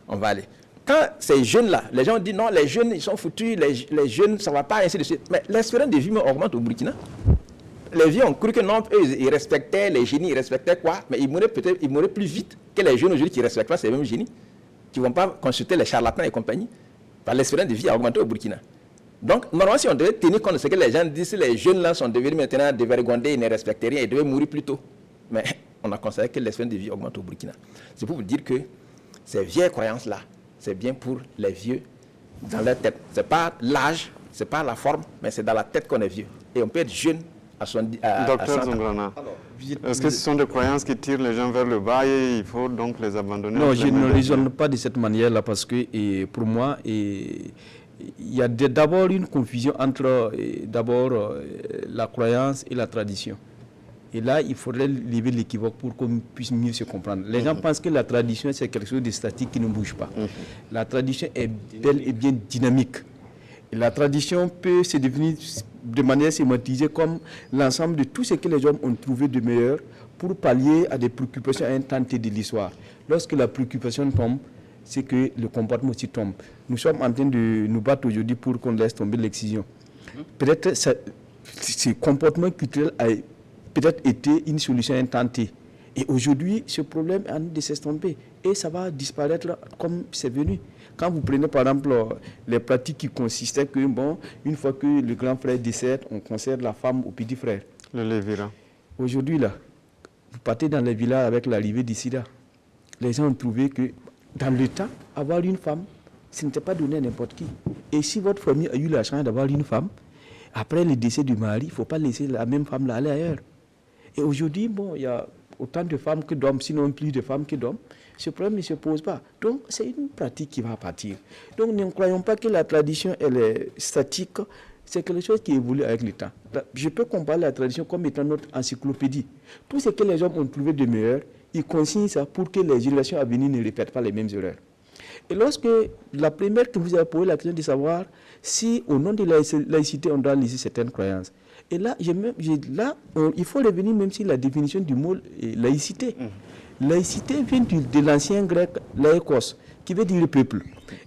on va aller. Quand ces jeunes-là, les gens disent non, les jeunes, ils sont foutus, les jeunes, ça ne va pas, ainsi de suite. Mais l'espérance de vie augmente au Burkina. Les vieux ont cru que non, eux, ils respectaient les génies, ils respectaient quoi? Mais ils mouraient plus vite que les jeunes aujourd'hui qui ne respectent pas ces mêmes génies, qui ne vont pas consulter les charlatans et compagnie. L'espérance de vie a augmenté au Burkina. Donc, normalement, si on devait tenir compte de ce que les gens disent, si les jeunes-là sont devenus maintenant dévergondés, ils ne respectent rien, ils devaient mourir plus tôt. Mais on a constaté que l'espérance de vie augmente au Burkina. C'est pour vous dire que ces vieilles croyances-là, c'est bien pour les vieux dans leur tête. Ce n'est pas l'âge, ce n'est pas la forme, mais c'est dans la tête qu'on est vieux. Et on peut être jeune à 100 ans. Docteur Zongrana, est-ce que ce sont des croyances qui tirent les gens vers le bas et il faut donc les abandonner? Non, je ne raisonne pas de cette manière-là parce que pour moi, il y a d'abord une confusion entre la croyance et la tradition. Et là, il faudrait lever l'équivoque pour qu'on puisse mieux se comprendre. Les gens pensent que la tradition, c'est quelque chose de statique qui ne bouge pas. La tradition est bel et bien dynamique. Et la tradition peut se définir de manière schématisée comme l'ensemble de tout ce que les hommes ont trouvé de meilleur pour pallier à des préoccupations à un temps T de l'histoire. Lorsque la préoccupation tombe, c'est que le comportement aussi tombe. Nous sommes en train de nous battre aujourd'hui pour qu'on laisse tomber l'excision. Peut-être ce comportement culturel a peut-être été une solution intentée. Et aujourd'hui, ce problème est en train de s'estomper. Et ça va disparaître comme c'est venu. Quand vous prenez par exemple les pratiques qui consistaient que, bon, une fois que le grand frère décède, on concerne la femme au petit frère. Le lévira. Aujourd'hui, là, vous partez dans les villages avec l'arrivée du sida. Les gens ont trouvé que dans le temps, avoir une femme, ce n'était pas donné à n'importe qui. Et si votre famille a eu la chance d'avoir une femme, après le décès du mari, il ne faut pas laisser la même femme là aller ailleurs. Et aujourd'hui, bon, il y a autant de femmes que d'hommes, sinon plus de femmes que d'hommes. Ce problème ne se pose pas. Donc, c'est une pratique qui va partir. Donc, ne croyons pas que la tradition, elle est statique. C'est quelque chose qui évolue avec le temps. Je peux comparer la tradition comme étant notre encyclopédie. Tout ce que les hommes ont trouvé de meilleur, ils consignent ça pour que les générations à venir ne répètent pas les mêmes erreurs. Et lorsque la première que vous avez posé la question de savoir si, au nom de la laïcité, on doit laisser certaines croyances. Et là, il faut revenir même sur la définition du mot laïcité. Laïcité vient de l'ancien grec laïkos, qui veut dire peuple.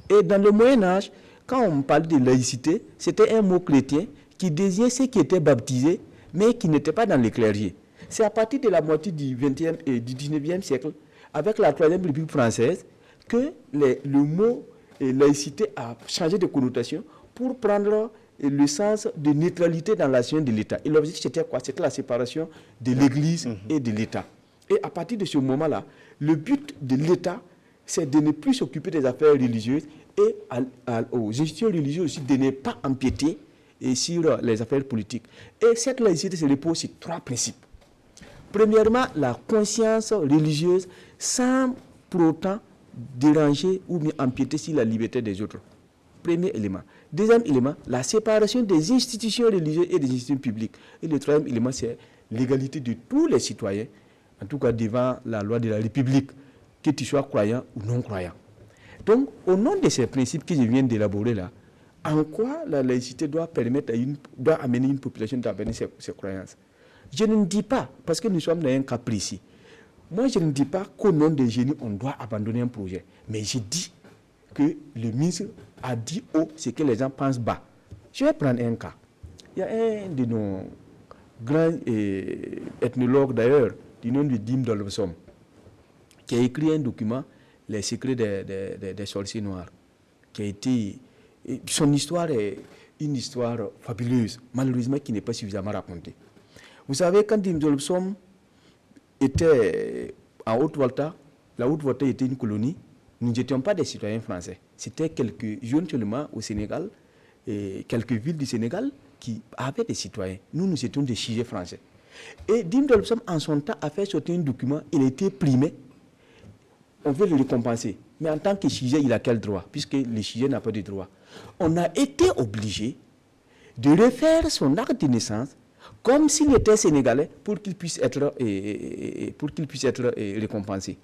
Et dans le Moyen-Âge, quand on parle de laïcité, c'était un mot chrétien qui désignait ceux qui étaient baptisés, mais qui n'étaient pas dans les clergés. C'est à partir de la moitié du 20e et du 19e siècle, avec la Troisième République française, que le mot laïcité a changé de connotation pour prendre le sens de neutralité dans l'action de l'État. Et l'objectif, c'était quoi? C'était la séparation de l'Église et de l'État. Et à partir de ce moment-là, le but de l'État, c'est de ne plus s'occuper des affaires religieuses et aux institutions religieuses aussi de ne pas empiéter sur les affaires politiques. Et cette laïcité se repose sur 3 principes. Premièrement, la conscience religieuse sans pour autant déranger ou bien empiéter sur la liberté des autres. Premier élément. Deuxième élément, la séparation des institutions religieuses et des institutions publiques. Et le troisième élément, c'est l'égalité de tous les citoyens, en tout cas devant la loi de la République, que tu sois croyant ou non croyant. Donc, au nom de ces principes que je viens d'élaborer là, en quoi la laïcité doit amener une population à amener ses croyances? Je ne dis pas, parce que nous sommes dans un cas précis, moi je ne dis pas qu'au nom des génies, on doit abandonner un projet. Mais je dis que le ministre a dit haut ce que les gens pensent bas. Je vais prendre un cas. Il y a un de nos grands ethnologues d'ailleurs, du nom de Dim Dolbesom, qui a écrit un document, Les secrets des sorciers noirs, qui a été... Son histoire est une histoire fabuleuse, malheureusement qui n'est pas suffisamment racontée. Vous savez, quand Dim Dolbesom était en Haute-Volta, la Haute-Volta était une colonie, nous n'étions pas des citoyens français. C'était quelques jeunes seulement au Sénégal, et quelques villes du Sénégal qui avaient des citoyens. Nous étions des sujets français. Et Dim Dolbesom, en son temps, a fait sortir un document, il a été primé. On veut le récompenser. Mais en tant que sujet, il a quel droit? Puisque le sujet n'a pas de droit. On a été obligé de refaire son acte de naissance comme s'il était sénégalais pour qu'il puisse être, récompensé.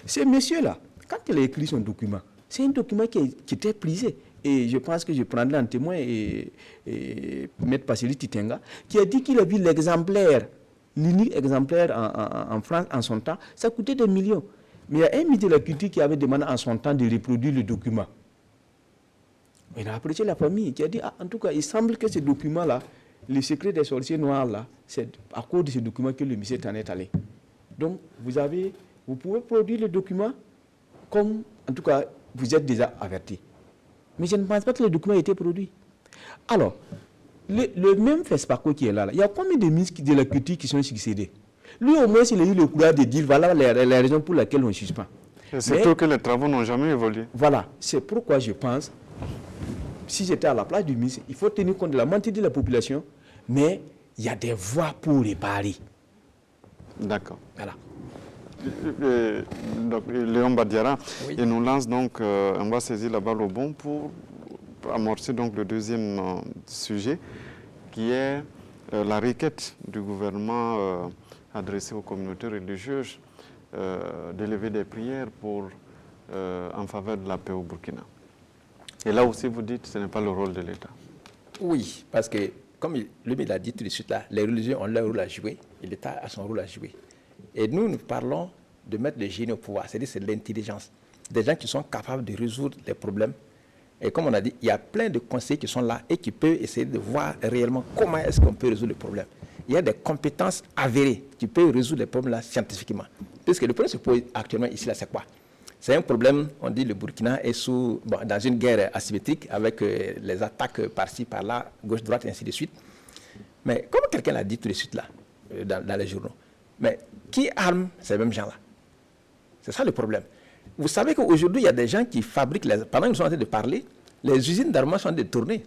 Ce monsieur-là, quand il a écrit son document, c'est un document qui était prisé. Et je pense que je prendrai en témoin M. Passili Titenga, qui a dit qu'il a vu l'exemplaire, l'unique exemplaire en France en son temps, ça coûtait des millions. Mais il y a un ministre de la Culture qui avait demandé en son temps de reproduire le document. Il a approché la famille qui a dit, en tout cas, il semble que ce document-là, le secret des sorciers noirs, là, c'est à cause de ce document que le monsieur en est allé. Donc, vous pouvez produire le document comme, en tout cas, vous êtes déjà averti. Mais je ne pense pas que le document ait été produit. Alors, le même Fespaco qui est là, il y a combien de ministres de la culture qui sont succédés? Lui, au moins, il a eu le courage de dire, voilà les raisons pour lesquelles on suspend. C'est tout que les travaux n'ont jamais évolué. Voilà, c'est pourquoi je pense, si j'étais à la place du ministre, il faut tenir compte de la mentalité de la population, mais il y a des voies pour réparer. D'accord. Voilà. Donc, Léon Badiara, Oui. il nous lance donc, on va saisir la balle au bon pour amorcer donc le deuxième sujet, qui est la requête du gouvernement adressée aux communautés religieuses d'élever des prières en faveur de la paix au Burkina. Et là aussi, vous dites que ce n'est pas le rôle de l'État. Oui, parce que, comme le ministre l'a dit tout de suite là, les religions ont leur rôle à jouer et l'État a son rôle à jouer. Et nous parlons de mettre les génies au pouvoir, c'est-à-dire c'est l'intelligence. Des gens qui sont capables de résoudre les problèmes. Et comme on a dit, il y a plein de conseillers qui sont là et qui peuvent essayer de voir réellement comment est-ce qu'on peut résoudre le problème. Il y a des compétences avérées qui peuvent résoudre les problèmes là scientifiquement. Puisque le problème se pose actuellement ici, là, c'est quoi? C'est un problème, on dit le Burkina est dans une guerre asymétrique avec les attaques par-ci, par-là, gauche-droite, et ainsi de suite. Mais comme quelqu'un l'a dit tout de suite là, dans les journaux, mais qui arme ces mêmes gens-là? C'est ça le problème. Vous savez qu'aujourd'hui, il y a des gens qui fabriquent, pendant que nous sommes en train de parler, les usines d'armement sont en train de tourner.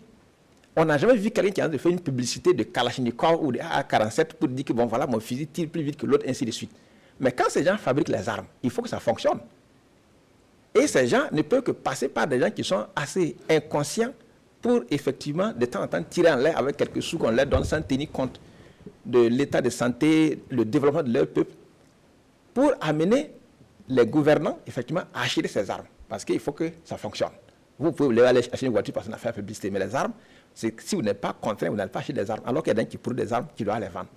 On n'a jamais vu quelqu'un qui a fait une publicité de Kalachnikov ou de AK-47 pour dire que bon voilà, mon fusil tire plus vite que l'autre, ainsi de suite. Mais quand ces gens fabriquent les armes, il faut que ça fonctionne. Et ces gens ne peuvent que passer par des gens qui sont assez inconscients pour effectivement de temps en temps tirer en l'air avec quelques sous qu'on leur donne sans tenir compte de l'état de santé, le développement de leur peuple, pour amener les gouvernants effectivement à acheter ces armes. Parce qu'il faut que ça fonctionne. Vous pouvez aller acheter une voiture parce qu'on a fait la publicité, mais les armes, si vous n'êtes pas contraint, vous n'allez pas acheter des armes, alors qu'il y a des gens qui produisent des armes qui doivent les vendre.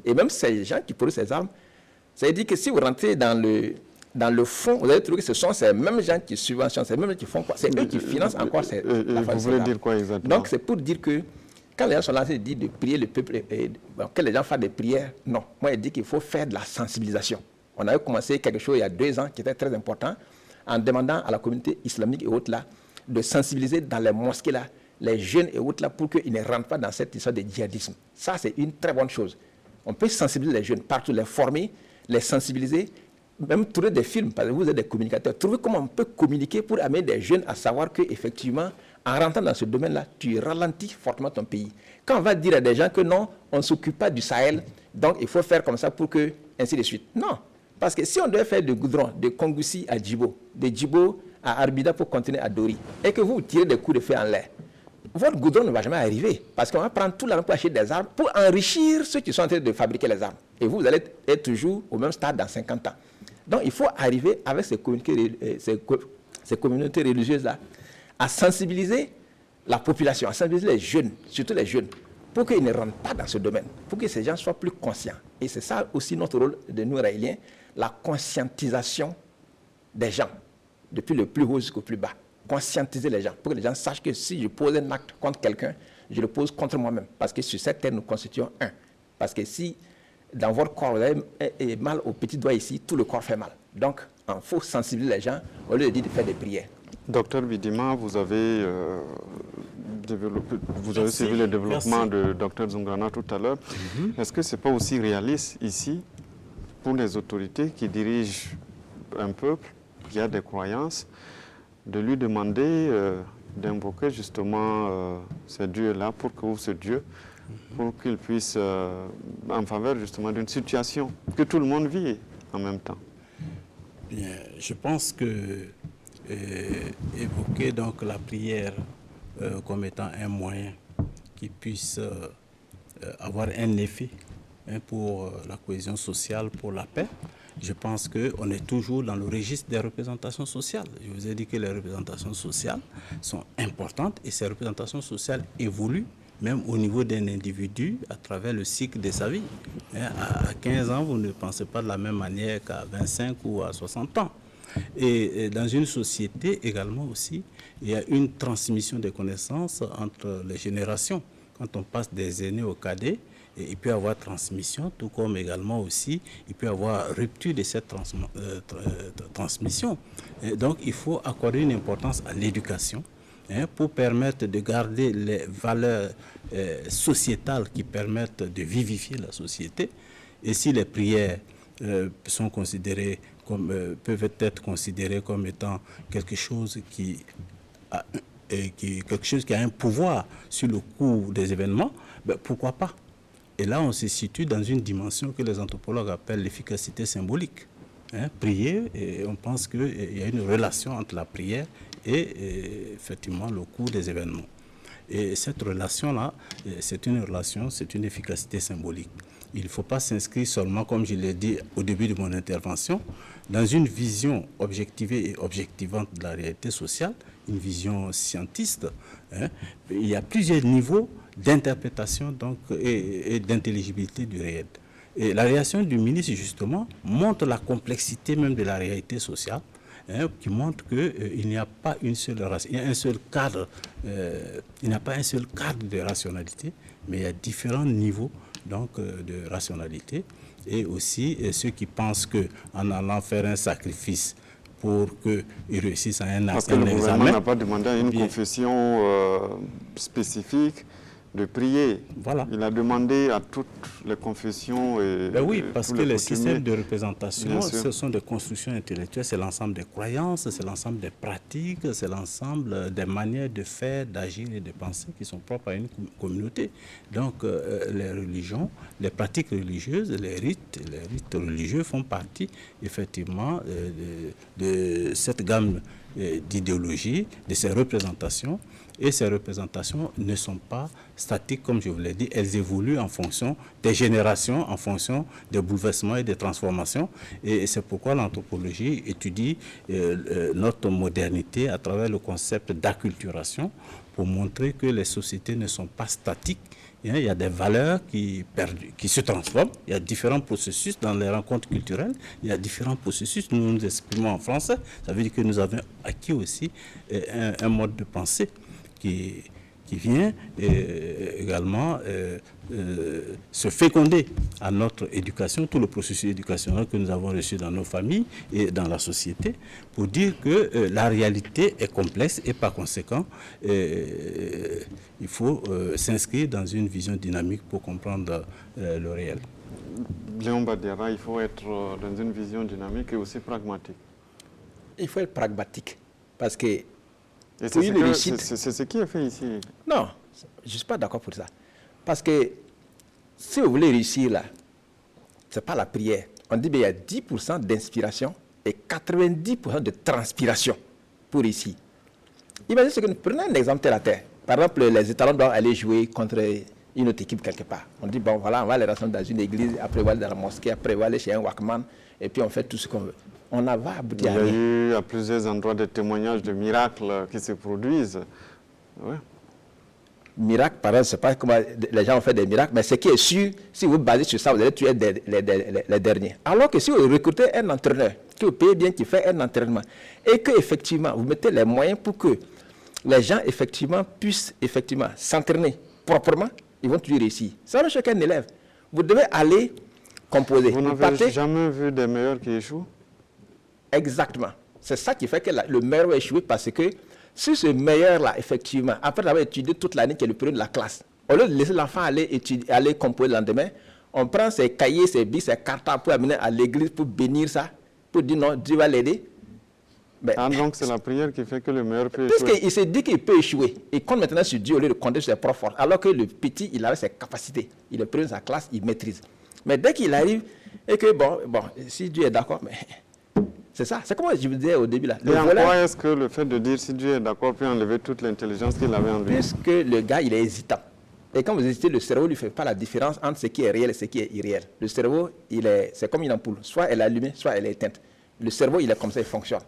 Et même ces gens qui produisent ces armes, ça veut dire que si vous rentrez dans le fond, vous allez trouver que ce sont ces mêmes gens qui subventionnent, ces mêmes gens qui font quoi? C'est eux qui financent encore ces armes. Vous voulez dire quoi exactement? Donc c'est pour dire que quand les gens sont lancés, ils disent de prier le peuple, que les gens fassent des prières, non. Moi, je dis qu'il faut faire de la sensibilisation. On avait commencé quelque chose il y a 2 ans qui était très important en demandant à la communauté islamique et autres là de sensibiliser dans les mosquées là les jeunes et autres là pour qu'ils ne rentrent pas dans cette histoire de djihadisme. Ça, c'est une très bonne chose. On peut sensibiliser les jeunes partout, les former, les sensibiliser, même trouver des films, parce que vous êtes des communicateurs, trouver comment on peut communiquer pour amener des jeunes à savoir qu'effectivement, en rentrant dans ce domaine-là, tu ralentis fortement ton pays. Quand on va dire à des gens que non, on ne s'occupe pas du Sahel, donc il faut faire comme ça pour que, ainsi de suite. Non, parce que si on doit faire de goudron, de Kongoussi à Djibo, de Djibo à Arbida pour continuer à Dori, et que vous tirez des coups de feu en l'air, votre goudron ne va jamais arriver, parce qu'on va prendre tout l'argent pour acheter des armes, pour enrichir ceux qui sont en train de fabriquer les armes. Et vous allez être toujours au même stade dans 50 ans. Donc il faut arriver avec ces communautés religieuses-là à sensibiliser la population, à sensibiliser les jeunes, surtout les jeunes, pour qu'ils ne rentrent pas dans ce domaine, pour que ces gens soient plus conscients. Et c'est ça aussi notre rôle de nous, Raéliens, la conscientisation des gens, depuis le plus haut jusqu'au plus bas. Conscientiser les gens, pour que les gens sachent que si je pose un acte contre quelqu'un, je le pose contre moi-même. Parce que sur cette terre, nous constituons un. Parce que si dans votre corps, vous avez mal au petit doigt ici, tout le corps fait mal. Donc, il faut sensibiliser les gens au lieu de dire de faire des prières. Docteur Bidima, vous avez suivi le développement de Dr Zungrana tout à l'heure. Est-ce que ce n'est pas aussi réaliste ici, pour les autorités qui dirigent un peuple qui a des croyances, de lui demander d'invoquer justement ce Dieu-là pour que ce Dieu, pour qu'il puisse, en faveur justement d'une situation que tout le monde vit en même temps? Bien, je pense que évoquer donc la prière comme étant un moyen qui puisse avoir un effet pour la cohésion sociale, pour la paix. Je pense qu'on est toujours dans le registre des représentations sociales. Je vous ai dit que les représentations sociales sont importantes et ces représentations sociales évoluent même au niveau d'un individu à travers le cycle de sa vie. À 15 ans, vous ne pensez pas de la même manière qu'à 25 ou à 60 ans. Et dans une société également aussi, il y a une transmission des connaissances entre les générations. Quand on passe des aînés aux cadets, il peut y avoir transmission, tout comme également aussi, il peut y avoir rupture de cette transmission. Et donc, il faut accorder une importance à l'éducation pour permettre de garder les valeurs sociétales qui permettent de vivifier la société. Et si les prières sont considérées comme, peuvent être considérées comme étant quelque chose qui a un pouvoir sur le cours des événements, pourquoi pas? Et là, on se situe dans une dimension que les anthropologues appellent l'efficacité symbolique. Prier, et on pense qu'il y a une relation entre la prière et effectivement le cours des événements. Et cette relation-là, c'est une efficacité symbolique. Il ne faut pas s'inscrire seulement, comme je l'ai dit au début de mon intervention, dans une vision objectivée et objectivante de la réalité sociale, une vision scientiste. Il y a plusieurs niveaux d'interprétation donc, et d'intelligibilité du réel. Et la réaction du ministre, justement, montre la complexité même de la réalité sociale, qui montre qu'il n'y a pas une seule race, il y a un seul cadre, il n'y a pas un seul cadre de rationalité, mais il y a différents niveaux donc, de rationalité. Et aussi ceux qui pensent qu'en allant faire un sacrifice pour qu'ils réussissent à un examen. Parce que le gouvernement n'a pas demandé à une confession spécifique de prier. Voilà. Il a demandé à toutes les confessions et oui, parce que les systèmes de représentation, ce sont des constructions intellectuelles, c'est l'ensemble des croyances, c'est l'ensemble des pratiques, c'est l'ensemble des manières de faire, d'agir et de penser qui sont propres à une communauté. Donc les religions, les pratiques religieuses, les rites religieux font partie effectivement de cette gamme d'idéologies, de ces représentations. Et ces représentations ne sont pas statiques, comme je vous l'ai dit, elles évoluent en fonction des générations, en fonction des bouleversements et des transformations. Et c'est pourquoi l'anthropologie étudie notre modernité à travers le concept d'acculturation pour montrer que les sociétés ne sont pas statiques. Il y a des valeurs qui se transforment. Il y a différents processus dans les rencontres culturelles. Il y a différents processus. Nous nous exprimons en français. Ça veut dire que nous avons acquis aussi un mode de pensée qui vient également se féconder à notre éducation, tout le processus éducationnel que nous avons reçu dans nos familles et dans la société, pour dire que la réalité est complexe et par conséquent, il faut s'inscrire dans une vision dynamique pour comprendre le réel. Léon Badera, il faut être dans une vision dynamique et aussi pragmatique. Il faut être pragmatique parce que c'est ce qui est fait ici. Non, je ne suis pas d'accord pour ça. Parce que si vous voulez réussir là, ce n'est pas la prière. On dit qu'il y a 10% d'inspiration et 90% de transpiration pour réussir. Imaginez ce que nous prenons un exemple terre à terre. Par exemple, les étalons doivent aller jouer contre une autre équipe quelque part. On dit, bon voilà, on va les rassembler dans une église, après on va aller dans la mosquée, après on va aller chez un Walkman, et puis on fait tout ce qu'on veut. On va aboutir à rien. Il y a eu à plusieurs endroits des témoignages de miracles qui se produisent. Ouais. Miracles, par exemple, je ne sais pas comment les gens ont fait des miracles, mais ce qui est sûr, si vous basez sur ça, vous allez tuer les derniers. Alors que si vous recrutez un entraîneur, que vous payez bien, qui fait un entraînement, et que effectivement vous mettez les moyens pour que les gens effectivement puissent effectivement s'entraîner proprement, ils vont toujours réussir. C'est la même chose qu'un élève. Vous devez aller composer. Vous n'avez jamais vu des meilleurs qui échouent? Exactement. C'est ça qui fait que le meilleur va échouer, parce que si ce meilleur-là, effectivement, après avoir étudié toute l'année, qui est le premier de la classe, au lieu de laisser l'enfant aller composer le lendemain, on prend ses cahiers, ses bics, ses cartables pour amener à l'église pour bénir ça, pour dire non, Dieu va l'aider. Donc c'est la prière qui fait que le meilleur peut échouer. Puisqu'il s'est dit qu'il peut échouer, il compte maintenant sur Dieu au lieu de compter sur ses propres forces, alors que le petit, il avait ses capacités. Il est premier de sa classe, il maîtrise. Mais dès qu'il arrive, et que bon, si Dieu est d'accord, mais C'est ça. C'est comme je vous disais au début là. Et en quoi est-ce que le fait de dire si Dieu est d'accord peut enlever toute l'intelligence qu'il avait en lui? Puisque le gars, il est hésitant. Et quand vous hésitez, le cerveau ne fait pas la différence entre ce qui est réel et ce qui est irréel. Le cerveau, c'est comme une ampoule. Soit elle est allumée, soit elle est éteinte. Le cerveau, il est comme ça, il fonctionne.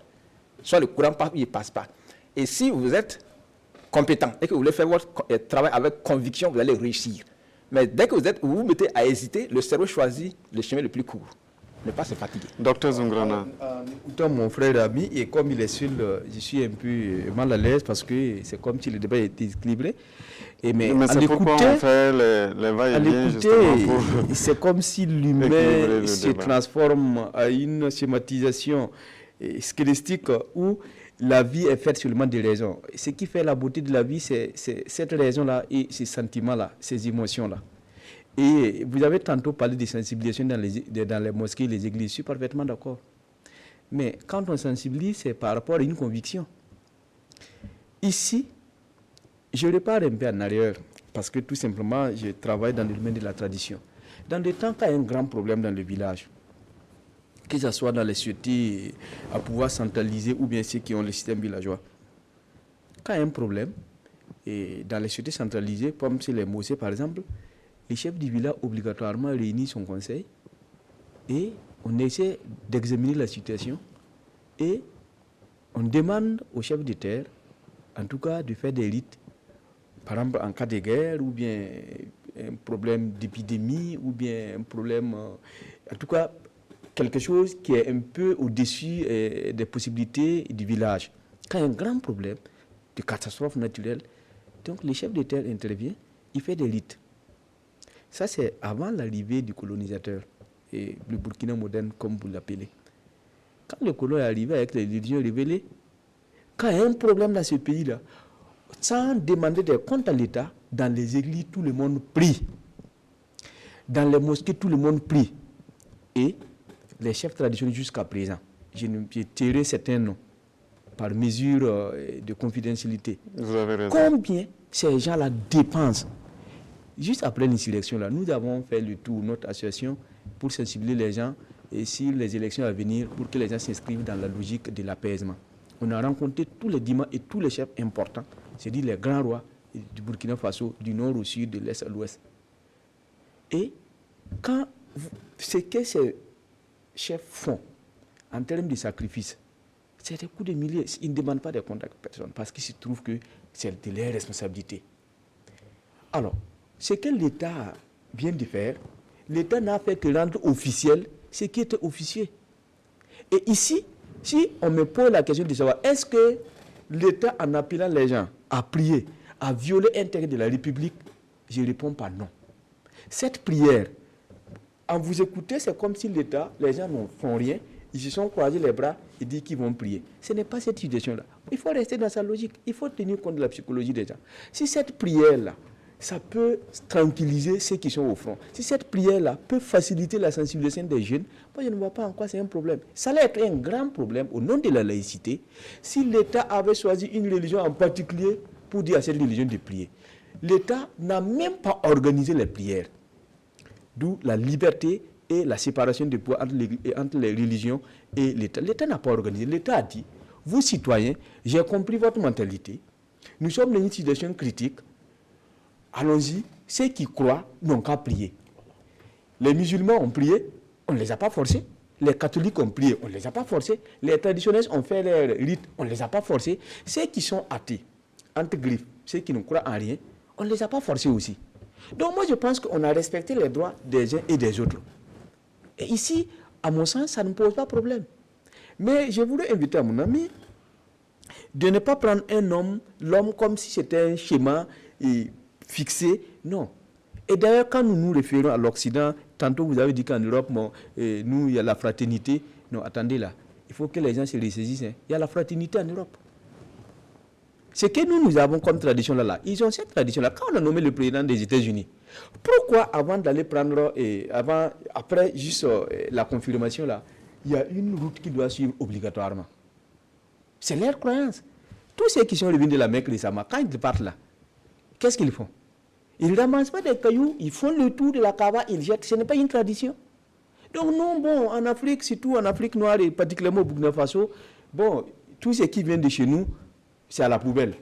Soit le courant passe ou il ne passe pas. Et si vous êtes compétent et que vous voulez faire votre travail avec conviction, vous allez réussir. Mais dès que vous vous mettez à hésiter, le cerveau choisit le chemin le plus court. Ne pas se fatiguer. Docteur Zungrana. En écoutant mon frère ami, et comme il est seul, je suis un peu mal à l'aise parce que c'est comme si le débat était équilibré. Mais c'est pourquoi on fait les va-et-vient justement pour... C'est comme si l'humain se transforme à une schématisation squelettique où la vie est faite seulement de raisons. Ce qui fait la beauté de la vie, c'est cette raison-là et ces sentiments-là, ces émotions-là. Et vous avez tantôt parlé de sensibilisation dans les mosquées, les églises, je suis parfaitement d'accord. Mais quand on sensibilise, c'est par rapport à une conviction. Ici, je repars un peu en arrière, parce que tout simplement, je travaille dans le domaine de la tradition. Dans des temps qu'il y a un grand problème dans le village, que ce soit dans les sociétés à pouvoir centraliser ou bien ceux qui ont le système villageois, quand il y a un problème, et dans les sociétés centralisées, comme c'est les mosquées par exemple, le chef du village obligatoirement réunit son conseil et on essaie d'examiner la situation et on demande au chef de terre, en tout cas, de faire des rites. Par exemple, en cas de guerre ou bien un problème d'épidémie ou bien un problème, en tout cas, quelque chose qui est un peu au-dessus des possibilités du village. Quand il y a un grand problème de catastrophe naturelle, donc le chef de terre intervient, il fait des rites. Ça, c'est avant l'arrivée du colonisateur, et le Burkina moderne, comme vous l'appelez. Quand le colon est arrivé avec les religions révélées, quand il y a un problème dans ce pays-là, sans demander des comptes à l'État, dans les églises, tout le monde prie. Dans les mosquées, tout le monde prie. Et les chefs traditionnels jusqu'à présent, j'ai tiré certains noms par mesure de confidentialité. Vous avez raison. Combien ces gens-là dépensent? Juste après l'insurrection, là, nous avons fait le tour, notre association, pour sensibiliser les gens et sur les élections à venir, pour que les gens s'inscrivent dans la logique de l'apaisement. On a rencontré tous les dimans et tous les chefs importants, c'est-à-dire les grands rois du Burkina Faso, du nord au sud, de l'est à l'ouest. Et quand ce que ces chefs font en termes de sacrifice, c'est des coups de milliers. Ils ne demandent pas de comptes à personne parce qu'il se trouve que c'est de leur responsabilité. Alors, ce que l'État vient de faire, l'État n'a fait que rendre officiel ce qui était officieux. Et ici, si on me pose la question de savoir, est-ce que l'État, en appelant les gens à prier, à violer l'intérêt de la République, je réponds pas non. Cette prière, en vous écoutant, c'est comme si l'État, les gens ne font rien, ils se sont croisés les bras et disent qu'ils vont prier. Ce n'est pas cette situation-là. Il faut rester dans sa logique. Il faut tenir compte de la psychologie des gens. Si cette prière-là, ça peut tranquilliser ceux qui sont au front. Si cette prière-là peut faciliter la sensibilisation des jeunes, moi je ne vois pas en quoi c'est un problème. Ça allait être un grand problème au nom de la laïcité si l'État avait choisi une religion en particulier pour dire à cette religion de prier. L'État n'a même pas organisé les prières. D'où la liberté et la séparation des pouvoirs entre les religions et l'État. L'État n'a pas organisé. L'État a dit, vous citoyens, j'ai compris votre mentalité. Nous sommes dans une situation critique. Allons-y, ceux qui croient n'ont qu'à prier. Les musulmans ont prié, on ne les a pas forcés. Les catholiques ont prié, on ne les a pas forcés. Les traditionnels ont fait leurs rites, on ne les a pas forcés. Ceux qui sont athées, entre griffes, ceux qui ne croient en rien, on ne les a pas forcés aussi. Donc moi je pense qu'on a respecté les droits des uns et des autres. Et ici, à mon sens, ça ne pose pas de problème. Mais je voulais inviter à mon ami de ne pas prendre l'homme comme si c'était un schéma fixé. Non. Et d'ailleurs, quand nous nous référons à l'Occident, tantôt vous avez dit qu'en Europe, nous, il y a la fraternité. Non, attendez là. Il faut que les gens se ressaisissent. Hein. Il y a la fraternité en Europe. Ce que nous avons comme tradition là, ils ont cette tradition-là. Quand on a nommé le président des États-Unis, pourquoi avant d'aller prendre, après juste la confirmation là, il y a une route qui doit suivre obligatoirement? C'est leur croyance. Tous ceux qui sont revenus de la Mecque récemment, quand ils partent là, qu'est-ce qu'ils font? Ils ne ramassent pas des cailloux, ils font le tour de la Kaaba, ils jettent. Ce n'est pas une tradition. Donc non, bon, en Afrique, surtout en Afrique noire et particulièrement au Burkina Faso, bon, tout ce qui vient de chez nous, c'est à la poubelle.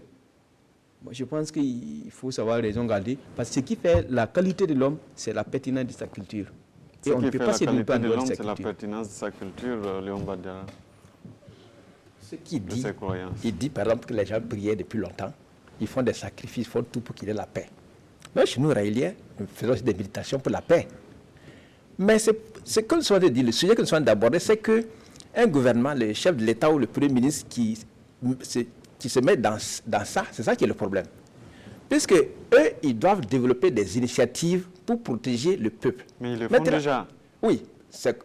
Moi, je pense qu'il faut savoir raison garder, parce que ce qui fait la qualité de l'homme, c'est la pertinence de sa culture. Et on ne peut pas se développer en dehors de sa culture. C'est la pertinence de sa culture, Léon Badara. Ce qu'il dit, il dit par exemple que les gens priaient depuis longtemps, ils font des sacrifices, ils font tout pour qu'il y ait la paix. Mais chez nous, Raéliens, nous faisons aussi des méditations pour la paix. Mais ce que nous sommes de dire, le sujet que nous sommes d'aborder, c'est qu'un gouvernement, le chef de l'État ou le Premier ministre qui se met dans ça, c'est ça qui est le problème. Puisque eux, ils doivent développer des initiatives pour protéger le peuple. Mais ils le font déjà. Oui.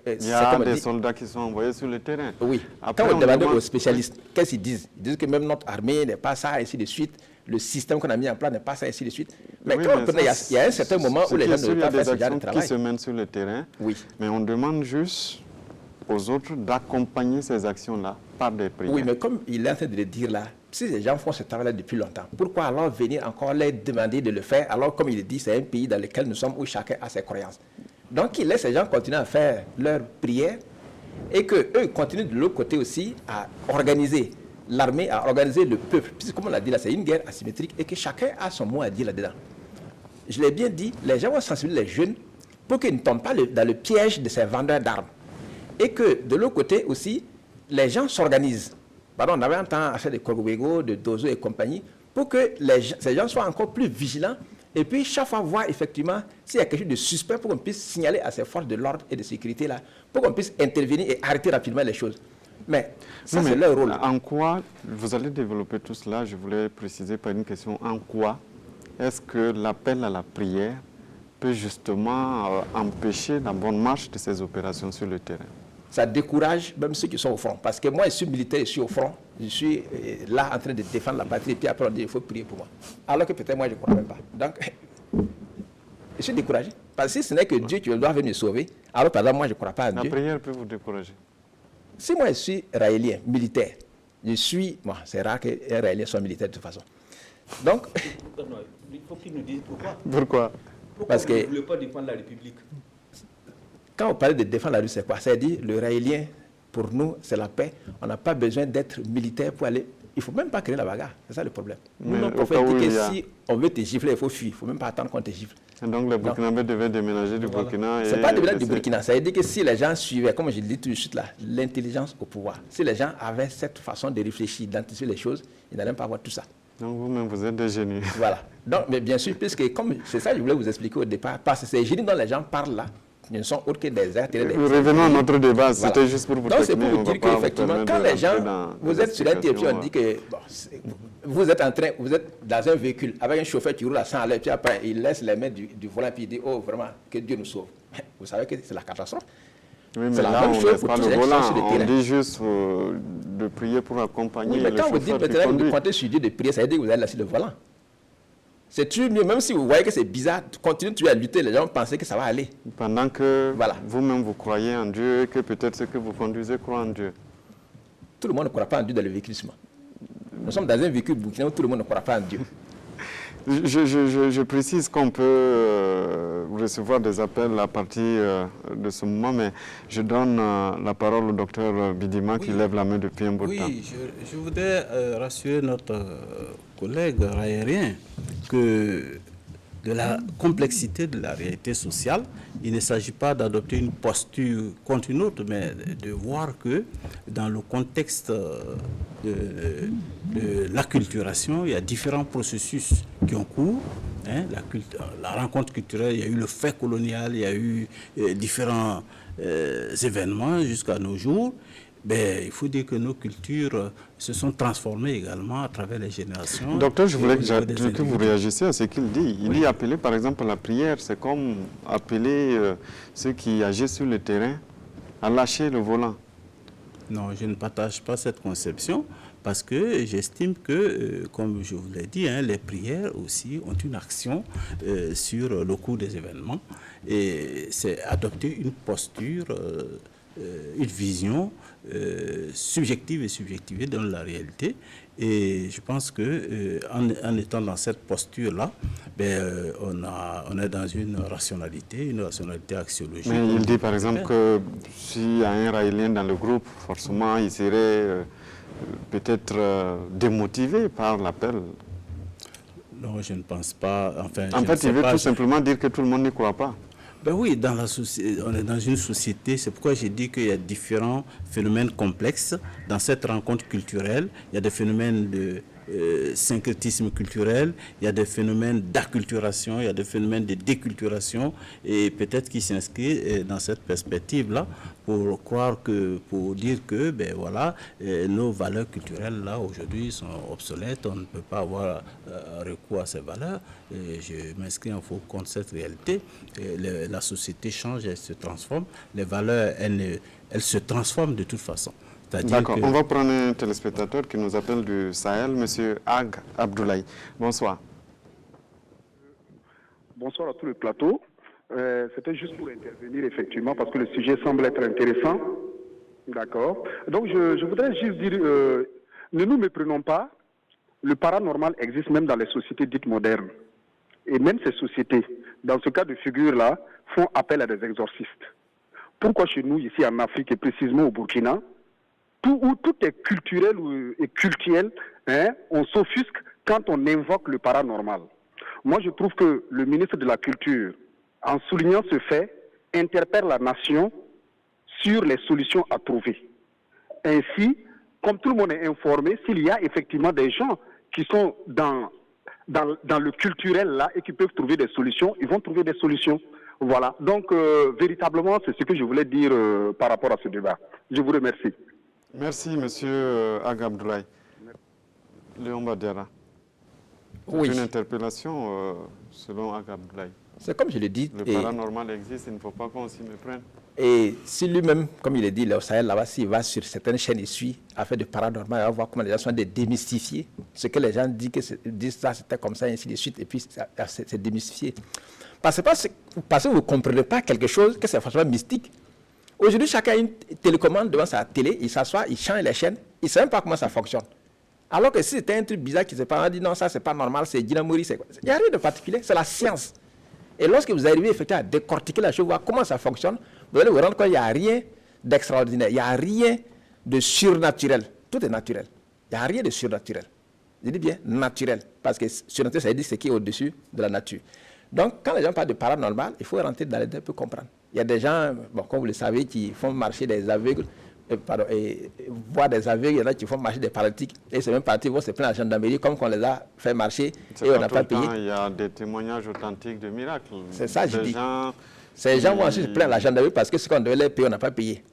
Il y a des soldats qui sont envoyés sur le terrain. Oui. Après, quand on demande aux spécialistes, qu'est-ce qu'ils disent? Ils disent que même notre armée n'est pas ça, ainsi de suite. Le système qu'on a mis en place n'est pas ça, ainsi de suite. Mais oui, quand il y a un certain moment où les gens ne veulent pas faire ce genre de travail. Qui se mènent sur le terrain, oui. Mais on demande juste aux autres d'accompagner ces actions-là par des prières. Oui, mais comme il est en train de le dire là, si les gens font ce travail-là depuis longtemps, pourquoi alors venir encore leur demander de le faire, alors comme il le dit, c'est un pays dans lequel nous sommes où chacun a ses croyances. Donc il laisse ces gens continuer à faire leurs prières et qu'eux continuent de l'autre côté aussi à organiser l'armée, à organiser le peuple. Puisque comme on l'a dit là, c'est une guerre asymétrique et que chacun a son mot à dire là-dedans. Je l'ai bien dit, les gens vont sensibiliser les jeunes pour qu'ils ne tombent pas dans le piège de ces vendeurs d'armes. Et que de l'autre côté aussi, les gens s'organisent. Pardon, on avait un temps à faire des Korwego, de Dozo et compagnie, pour que ces gens soient encore plus vigilants. Et puis, chaque fois, voir effectivement s'il y a quelque chose de suspect pour qu'on puisse signaler à ces forces de l'ordre et de sécurité là, pour qu'on puisse intervenir et arrêter rapidement les choses. Mais ça, c'est leur rôle. En quoi, vous allez développer tout cela, je voulais préciser par une question, en quoi est-ce que l'appel à la prière peut justement empêcher la bonne marche de ces opérations sur le terrain? Ça décourage même ceux qui sont au front. Parce que moi, je suis militaire, je suis au front, je suis là en train de défendre la patrie, et puis après on dit il faut prier pour moi. Alors que peut-être moi, je ne crois même pas. Donc, je suis découragé. Parce que si ce n'est que Dieu qui doit venir me sauver, alors par exemple, moi, je ne crois pas à Dieu. La prière peut vous décourager. Si moi, je suis raélien, militaire, je suis... Bon, c'est rare qu'un raélien soit militaire de toute façon. Donc... Il faut qu'il nous dise pourquoi. Pourquoi? Parce que... Vous ne voulez pas défendre la République. Quand on parle de défendre la rue, c'est quoi? C'est-à-dire, le raélien, pour nous, c'est la paix. On n'a pas besoin d'être militaire pour aller... Il ne faut même pas créer la bagarre. C'est ça le problème. Nous, notre prophète dit que si on veut te gifler, il faut fuir. Il ne faut même pas attendre qu'on te gifle. Et donc, les Burkinabés devaient déménager du Burkina. Ce n'est pas déménager du Burkina. Ça veut dire que si les gens suivaient, comme je le dis tout de suite là, l'intelligence au pouvoir, si les gens avaient cette façon de réfléchir, d'anticiper les choses, ils n'allaient pas avoir tout ça. Donc, vous-même, vous êtes des génies. Voilà. Donc, mais bien sûr, puisque comme c'est ça que je voulais vous expliquer au départ, parce que ces génies dont les gens parlent là, ils ne sont autres que des êtres. Revenons à notre débat, voilà. C'était juste pour vous donc c'est pour vous dire qu'effectivement, quand les gens, vous êtes sur un TFI, on dit que bon, vous êtes dans un véhicule avec un chauffeur qui roule à 100 à l'heure, puis après il laisse les mains du volant, puis il dit oh vraiment, que Dieu nous sauve. Vous savez que c'est la catastrophe. Oui, mais là, on ne laisse pas le volant, on dit juste de prier pour accompagner le chauffeur. Oui, mais quand vous dites maintenant de compter sur Dieu de prier, ça veut dire que vous allez laisser le volant. C'est toujours mieux, même si vous voyez que c'est bizarre, continuez toujours à lutter, les gens pensent que ça va aller. Pendant que vous-même vous croyez en Dieu et que peut-être ceux que vous conduisez croient en Dieu. Tout le monde ne croit pas en Dieu dans le véhiculisme. Nous sommes dans un véhicule burkinabé où tout le monde ne croit pas en Dieu. Je précise qu'on peut recevoir des appels à partir de ce moment, mais je donne la parole au docteur Bidima qui lève la main depuis un bout de temps. Oui, je voudrais rassurer notre collègue aérien que de la complexité de la réalité sociale, il ne s'agit pas d'adopter une posture contre une autre, mais de voir que dans le contexte de l'acculturation, il y a différents processus qui ont cours. Hein, la rencontre culturelle, il y a eu le fait colonial, il y a eu différents événements jusqu'à nos jours. Ben, il faut dire que nos cultures se sont transformées également à travers les générations. Docteur, je voulais que vous réagissiez à ce qu'il dit. Il dit appeler par exemple à la prière, c'est comme appeler ceux qui agissent sur le terrain à lâcher le volant. Non, je ne partage pas cette conception parce que j'estime que, comme je vous l'ai dit, hein, les prières aussi ont une action sur le cours des événements et c'est adopter une posture une vision subjective et subjectivée dans la réalité. Et je pense que en étant dans cette posture-là, on est dans une rationalité axiologique. Mais il dit par exemple que s'il y a un Raélien dans le groupe, forcément il serait peut-être démotivé par l'appel. Non, je ne pense pas. Enfin, en fait, il veut tout simplement dire que tout le monde n'y croit pas. Ben oui, on est dans une société, c'est pourquoi j'ai dit qu'il y a différents phénomènes complexes dans cette rencontre culturelle. Il y a des phénomènes de syncrétisme culturel, il y a des phénomènes d'acculturation, il y a des phénomènes de déculturation, et peut-être qu'il s'inscrit dans cette perspective-là pour dire que nos valeurs culturelles là aujourd'hui sont obsolètes, on ne peut pas avoir recours à ces valeurs. Et je m'inscris en faux contre cette réalité. La société change, elle se transforme, les valeurs elles se transforment de toute façon. D'accord, on va prendre un téléspectateur qui nous appelle du Sahel, M. Ag Abdoulaye. Bonsoir. Bonsoir à tout le plateau. C'était juste pour intervenir effectivement parce que le sujet semble être intéressant. D'accord. Donc je voudrais juste dire, ne nous méprenons pas, le paranormal existe même dans les sociétés dites modernes. Et même ces sociétés, dans ce cas de figure-là, font appel à des exorcistes. Pourquoi chez nous, ici en Afrique et précisément au Burkina, où tout est culturel et cultuel, on s'offusque quand on invoque le paranormal. Moi, je trouve que le ministre de la Culture, en soulignant ce fait, interpelle la nation sur les solutions à trouver. Ainsi, comme tout le monde est informé, s'il y a effectivement des gens qui sont dans le culturel là et qui peuvent trouver des solutions, ils vont trouver des solutions. Voilà. Donc, véritablement, c'est ce que je voulais dire par rapport à ce débat. Je vous remercie. Merci, M. Ag Abdoulaye. Léon Badera. Oui. Une interpellation selon Ag Abdoulaye. C'est comme je l'ai dit. Le paranormal existe, il ne faut pas qu'on s'y méprenne. Et si lui-même, comme il est dit, le Sahel là-bas, s'il va sur certaines chaînes et suit affaire de paranormal, il va voir comment les gens sont démystifiés. Ce que les gens disent ça, c'était comme ça, ainsi de suite, et puis c'est démystifié. Parce que vous ne comprenez pas quelque chose, que c'est forcément mystique. Aujourd'hui, chacun a une télécommande devant sa télé, il s'assoit, il change les chaînes, il ne sait même pas comment ça fonctionne. Alors que si c'était un truc bizarre qui ne s'est pas dit non, ça c'est pas normal, c'est dynamori, c'est quoi. Il n'y a rien de particulier, c'est la science. Et lorsque vous arrivez effectivement à décortiquer la chose, voir comment ça fonctionne, vous allez vous rendre compte qu'il n'y a rien d'extraordinaire, il n'y a rien de surnaturel. Tout est naturel. Il n'y a rien de surnaturel. Je dis bien naturel, parce que surnaturel, ça veut dire ce qui est au-dessus de la nature. Donc, quand les gens parlent de paranormal, il faut rentrer dans les détails pour comprendre. Il y a des gens, comme vous le savez, qui font marcher des aveugles, et voir des aveugles, il y en a qui font marcher des paralytiques, et c'est même parti, ils vont se plaindre à la gendarmerie, comme qu'on les a fait marcher, et on n'a pas payé. Il y a des témoignages authentiques de miracles. C'est ça, je dis. Ces gens vont ensuite se plaindre à la gendarmerie parce que ce qu'on devait les payer, on n'a pas payé.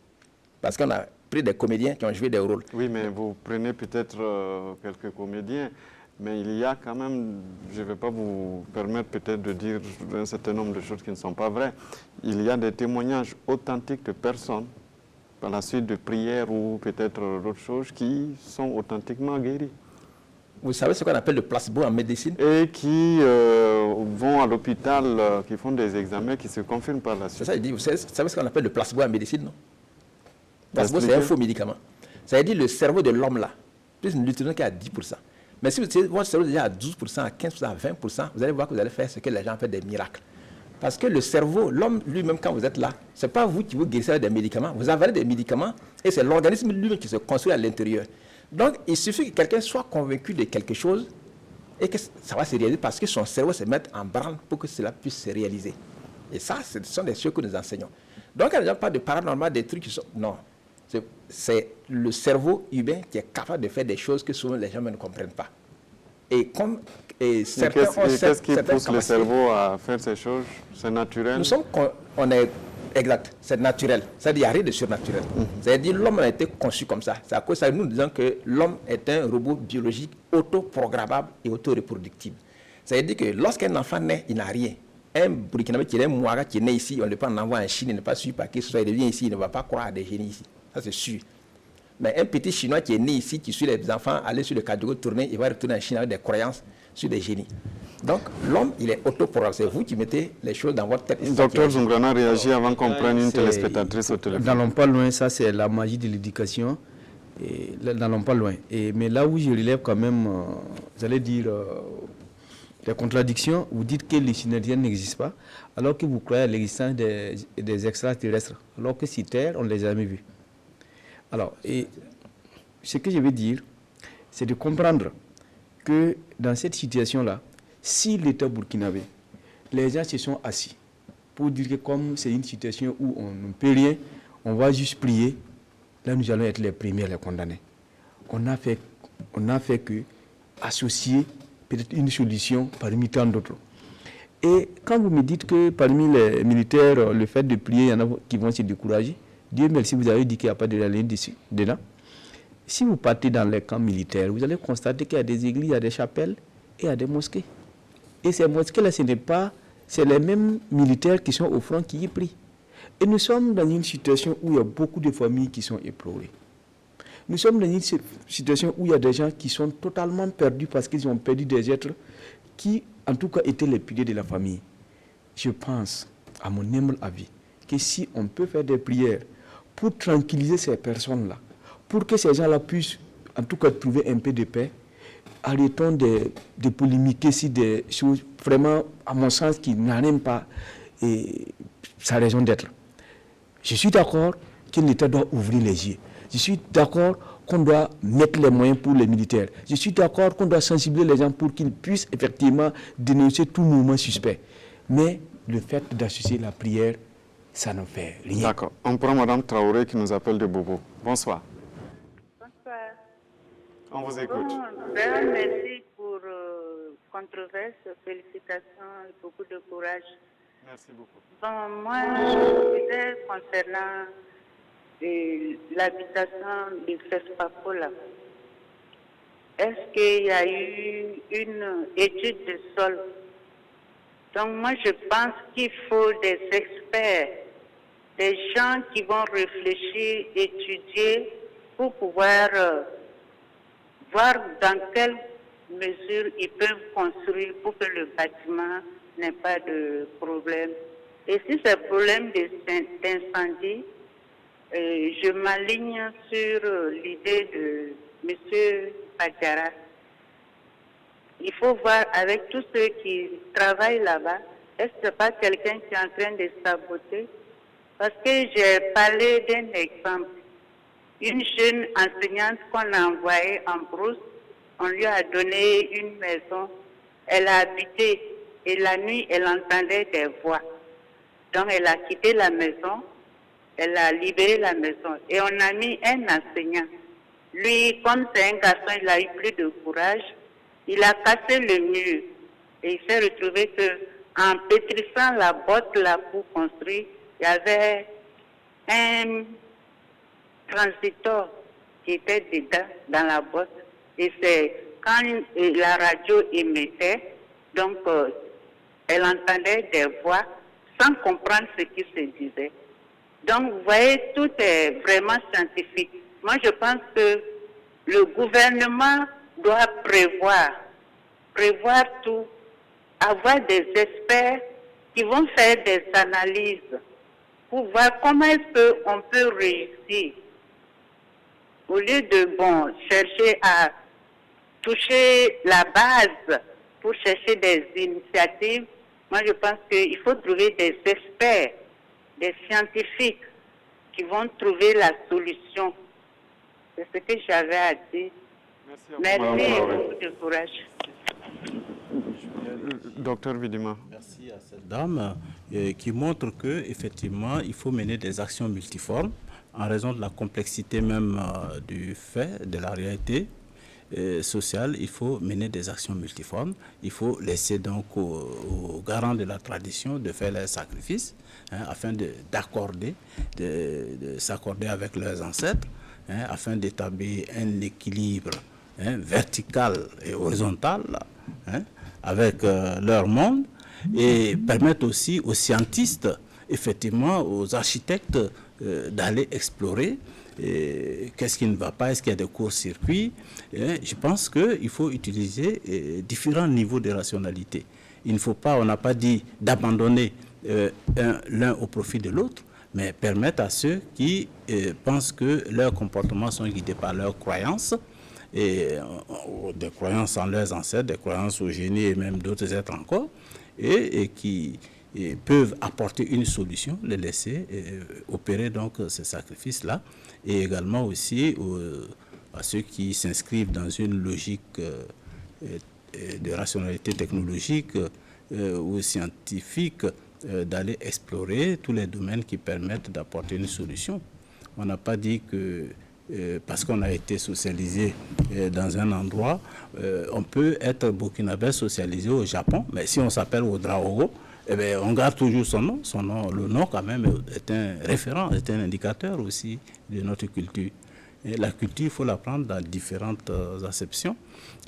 Parce qu'on a pris des comédiens qui ont joué des rôles. Oui, mais vous prenez peut-être quelques comédiens, mais il y a quand même, je ne vais pas vous permettre peut-être de dire un certain nombre de choses qui ne sont pas vraies. Il y a des témoignages authentiques de personnes, par la suite de prières ou peut-être d'autres choses, qui sont authentiquement guéries. Vous savez ce qu'on appelle le placebo en médecine? Et qui vont à l'hôpital, qui font des examens, qui se confirment par la suite. C'est ça, je dis, vous savez ce qu'on appelle le placebo en médecine, non? Le placebo, c'est un faux médicament. Ça veut dire le cerveau de l'homme là, plus une l'utilisation qui est à 10%. Mais si votre cerveau est déjà à 12%, à 15%, à 20%, vous allez voir que vous allez faire ce que les gens appellent des miracles. Parce que le cerveau, l'homme lui-même, quand vous êtes là, ce n'est pas vous qui vous guérissez avec des médicaments. Vous avalez des médicaments et c'est l'organisme lui-même qui se construit à l'intérieur. Donc, il suffit que quelqu'un soit convaincu de quelque chose et que ça va se réaliser parce que son cerveau se mette en branle pour que cela puisse se réaliser. Et ça, ce sont des choses que nous enseignons. Donc, quand les gens parlent de paranormal, des trucs qui sont... Non, c'est le cerveau humain qui est capable de faire des choses que souvent les gens ne comprennent pas. Et comme certains ont qu'est-ce qui pousse le cerveau à faire ces choses? C'est naturel? Nous sommes... Exact, c'est naturel. C'est-à-dire qu'il n'y a rien de surnaturel. C'est-à-dire l'homme a été conçu comme ça. C'est à cause de ça que nous disons que l'homme est un robot biologique autoprogrammable et autoreproductible. C'est-à-dire que lorsqu'un enfant naît, il n'a rien. Un Burkinabé qui est un Mouaga qui est né ici, on ne peut pas en envoyer en Chine, il n'est pas sûr par qui ce soit, il vient ici, il ne va pas croire à des génies ici. Ça c'est sûr. Mais un petit Chinois qui est né ici, qui suit les enfants, aller sur le Kadjogo, tourner, il va retourner en Chine avec des croyances sur des génies. Donc, l'homme, il est autoprogrammé. C'est vous qui mettez les choses dans votre tête. Docteur Zoungrana réagit avant qu'on prenne une téléspectatrice au téléphone. N'allons pas loin, ça c'est la magie de l'éducation. N'allons pas loin. Mais là où je relève quand même, vous allez dire, des contradictions, vous dites que les synergies n'existent pas, alors que vous croyez à l'existence des extraterrestres, alors que sur Terre, on ne les a jamais vus. Alors, et ce que je veux dire, c'est de comprendre que dans cette situation-là, si l'État burkinabé, les gens se sont assis pour dire que comme c'est une situation où on ne peut rien, on va juste prier, là nous allons être les premiers à les condamner. On n'a fait que associer peut-être une solution parmi tant d'autres. Et quand vous me dites que parmi les militaires, le fait de prier, il y en a qui vont se décourager, Dieu merci, vous avez dit qu'il n'y a pas de réalité dedans. Si vous partez dans les camps militaires, vous allez constater qu'il y a des églises, il y a des chapelles et il y a des mosquées. Et ces mosquées-là, c'est les mêmes militaires qui sont au front qui y prient. Et nous sommes dans une situation où il y a beaucoup de familles qui sont éplorées. Nous sommes dans une situation où il y a des gens qui sont totalement perdus parce qu'ils ont perdu des êtres qui, en tout cas, étaient les piliers de la famille. Je pense, à mon humble avis, que si on peut faire des prières pour tranquilliser ces personnes-là, pour que ces gens-là puissent, en tout cas, trouver un peu de paix, arrêtons de polémiquer sur des choses vraiment, à mon sens, qui n'en même pas sa raison d'être. Je suis d'accord que l'État doit ouvrir les yeux. Je suis d'accord qu'on doit mettre les moyens pour les militaires. Je suis d'accord qu'on doit sensibiliser les gens pour qu'ils puissent effectivement dénoncer tout mouvement suspect. Mais le fait d'associer la prière, ça ne fait rien. D'accord. On prend Mme Traoré qui nous appelle de Bobo. Bonsoir. Bonsoir. On vous écoute. Bon, merci pour controverse, félicitations et beaucoup de courage. Merci beaucoup. Bon, moi, je disais concernant l'habitation de FESPACO là. Est-ce qu'il y a eu une étude de sol? Donc moi, je pense qu'il faut des experts, des gens qui vont réfléchir, étudier pour pouvoir voir dans quelle mesure ils peuvent construire pour que le bâtiment n'ait pas de problème. Et si c'est problème d'incendie, je m'aligne sur l'idée de M. Padjara. Il faut voir avec tous ceux qui travaillent là-bas, est-ce que ce n'est pas quelqu'un qui est en train de saboter? Parce que j'ai parlé d'un exemple. Une jeune enseignante qu'on a envoyée en brousse, on lui a donné une maison, elle a habité et la nuit elle entendait des voix. Donc elle a quitté la maison, elle a libéré la maison et on a mis un enseignant. Lui, comme c'est un garçon, il a eu plus de courage, il a cassé le mur et il s'est retrouvé que en pétrissant la botte là pour construire, il y avait un transitor qui était dedans dans la botte et c'est quand la radio émettait, donc elle entendait des voix sans comprendre ce qui se disait. Donc vous voyez, tout est vraiment scientifique. Moi je pense que le gouvernement doit prévoir tout, avoir des experts qui vont faire des analyses pour voir comment est-ce qu'on peut réussir. Au lieu de chercher à toucher la base pour chercher des initiatives, moi je pense qu'il faut trouver des experts, des scientifiques qui vont trouver la solution. C'est ce que j'avais à dire. Merci et beaucoup de courage. Docteur Vidima. Merci à cette dame qui montre qu'effectivement, il faut mener des actions multiformes en raison de la complexité même du fait, de la réalité sociale. Il faut mener des actions multiformes. Il faut laisser donc aux garants de la tradition de faire leurs sacrifices afin de s'accorder avec leurs ancêtres, afin d'établir un équilibre vertical et horizontal avec leur monde et permettre aussi aux scientistes effectivement aux architectes d'aller explorer qu'est-ce qui ne va pas, est-ce qu'il y a des courts-circuits. Je pense qu'il faut utiliser différents niveaux de rationalité. Il ne faut pas, on n'a pas dit d'abandonner l'un au profit de l'autre, mais permettre à ceux qui pensent que leurs comportements sont guidés par leurs croyances, et des croyances en leurs ancêtres, des croyances au génie et même d'autres êtres encore, et qui peuvent apporter une solution, les laisser opérer donc ces sacrifices-là, et également aussi à ceux qui s'inscrivent dans une logique de rationalité technologique ou scientifique, d'aller explorer tous les domaines qui permettent d'apporter une solution. On n'a pas dit que parce qu'on a été socialisé dans un endroit, on peut être burkinabé socialisé au Japon, mais si on s'appelle Ouedraogo, eh bien, on garde toujours son nom. Son nom. Le nom, quand même, est un référent, est un indicateur aussi de notre culture. Et la culture, il faut la prendre dans différentes acceptions.